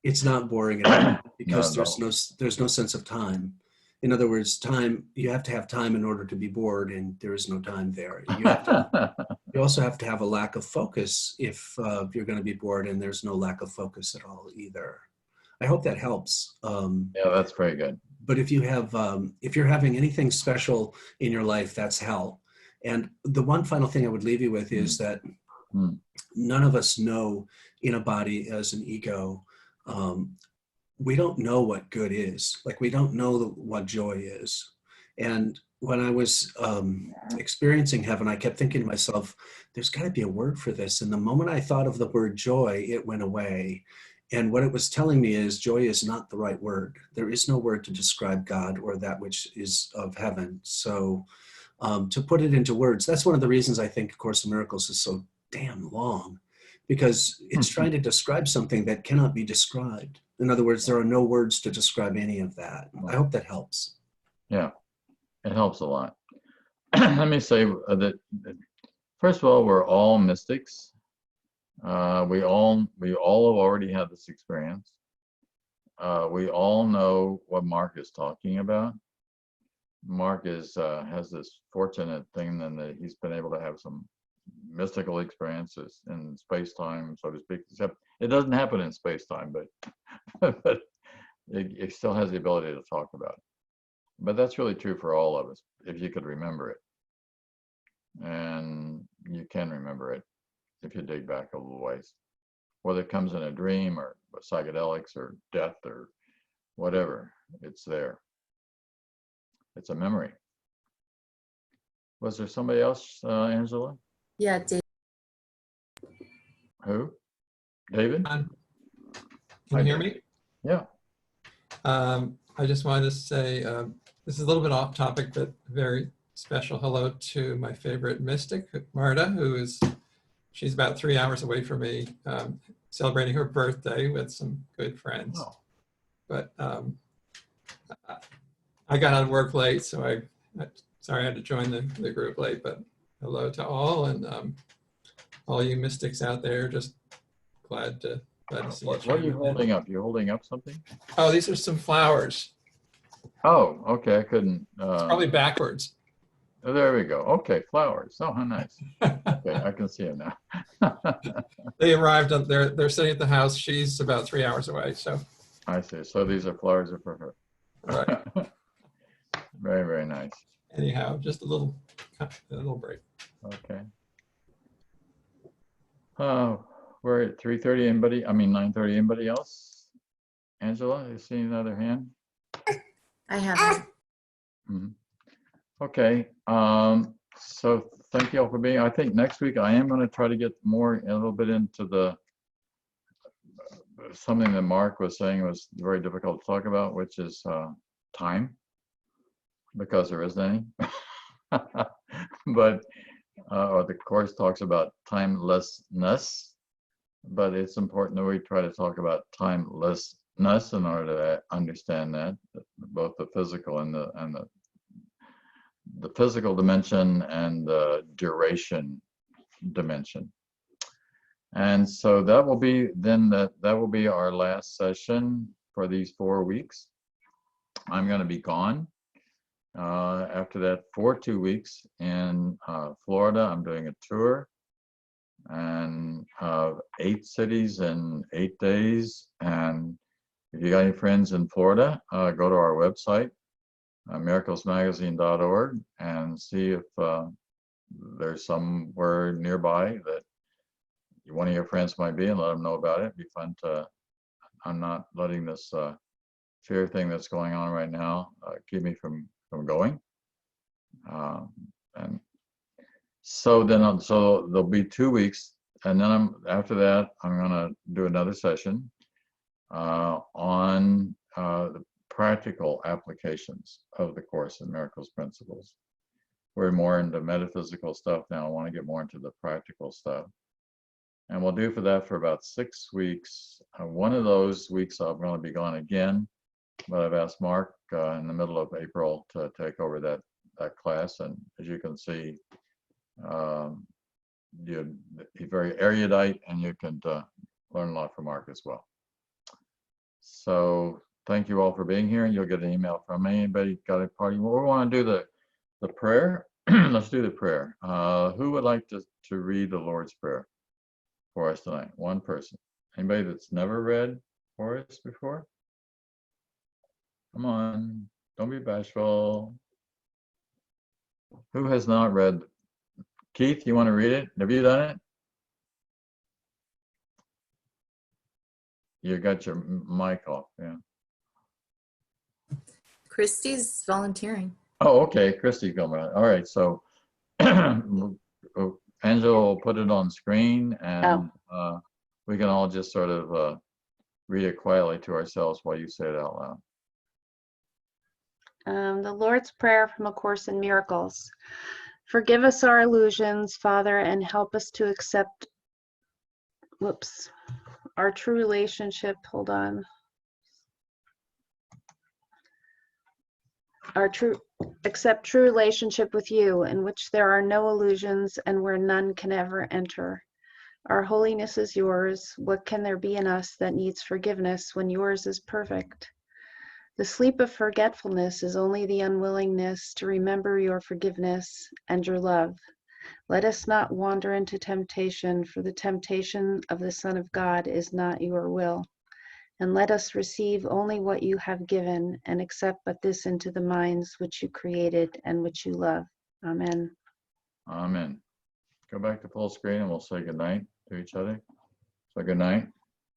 it's not boring at all because there's no sense of time. In other words, time, you have to have time in order to be bored, and there is no time there. You also have to have a lack of focus if you're going to be bored, and there's no lack of focus at all either. I hope that helps. Yeah, that's very good. But if you have, if you're having anything special in your life, that's hell. And the one final thing I would leave you with is that none of us know in a body as an ego. We don't know what good is. Like we don't know what joy is. And when I was experiencing heaven, I kept thinking to myself, there's got to be a word for this. And the moment I thought of the word joy, it went away. And what it was telling me is joy is not the right word. There is no word to describe God or that which is of heaven. So to put it into words, that's one of the reasons I think A Course in Miracles is so damn long, because it's trying to describe something that cannot be described. In other words, there are no words to describe any of that. I hope that helps. Yeah, it helps a lot. Let me say that, first of all, we're all mystics. We all have already had this experience. We all know what Mark is talking about. Mark has this fortunate thing that he's been able to have some mystical experiences in space-time, so to speak. Except it doesn't happen in space-time, but it still has the ability to talk about it. But that's really true for all of us, if you could remember it. And you can remember it if you dig back a little ways, whether it comes in a dream or psychedelics or death or whatever, it's there. It's a memory. Was there somebody else, Angela? Yeah, Dave. Who? David? Can Hi, you hear David. me? Yeah. I just wanted to say, this is a little bit off topic, but very special hello to my favorite mystic, Marta, she's about 3 hours away from me, celebrating her birthday with some good friends. Oh. But I got out of work late, so sorry I had to join the group late, but hello to all, and all you mystics out there, just glad to see What you. are you holding up? You're holding up something? Oh, these are some flowers. Oh, okay. I couldn't. It's probably backwards. Oh, there we go. Okay, flowers. Oh, how nice. Okay, I can see them now. They arrived. They're sitting at the house. She's about 3 hours away. So I see. So these are flowers for her. Right. Very, very nice. Anyhow, just a little break. Okay. We're at 3:30. Anybody? I mean 9:30. Anybody else? Angela, you see another hand? I haven't. Mhm. Okay. So thank you all for being. I think next week I am going to try to get a little bit into the something that Mark was saying was very difficult to talk about, which is time, because there isn't any. But or the course talks about timelessness, but it's important that we try to talk about timelessness in order to understand that, both the physical and the physical dimension and the duration dimension. And so that will be that will be our last session for these 4 weeks. I'm going to be gone after that for 2 weeks in Florida. I'm doing a tour and 8 cities in 8 days. And if you got any friends in Florida, go to our website, miraclesmagazine.org, and see if there's somewhere nearby that one of your friends might be, and let them know about it. It'd be fun to. I'm not letting this fear thing that's going on right now keep me from going. And so so there'll be 2 weeks, and then after that I'm gonna do another session on the practical applications of the Course in Miracles Principles. We're more into metaphysical stuff now. I want to get more into the practical stuff. And we'll do for that for about 6 weeks. One of those weeks I'm going to be gone again, but I've asked Mark in the middle of April to take over that class. And as you can see, you're very erudite, and you can learn a lot from Mark as well. So thank you all for being here, and you'll get an email from me. Anybody got a party? Well, we want to do the prayer. Let's do the prayer. Who would like to read the Lord's Prayer for us tonight? One person. Anybody that's never read for us before? Come on, don't be bashful. Who has not read? Keith, you want to read it? Have you done it? You got your mic off, yeah. Christy's volunteering. Oh, okay, Christy's going. All right, so Angela will put it on screen, and we can all just sort of read it quietly to ourselves while you say it out loud. The Lord's Prayer from A Course in Miracles. Forgive us our illusions, Father, and help us to accept, our true relationship. Hold on. Accept true relationship with you, in which there are no illusions and where none can ever enter. Our holiness is yours. What can there be in us that needs forgiveness when yours is perfect? The sleep of forgetfulness is only the unwillingness to remember your forgiveness and your love. Let us not wander into temptation, for the temptation of the Son of God is not your will. And let us receive only what you have given, and accept but this into the minds which you created and which you love. Amen. Amen. Go back to full screen, and we'll say good night to each other. So good night.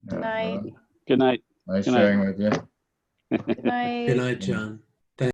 Good night. Good night. Nice Good sharing night. with you. Good night. Good night, John.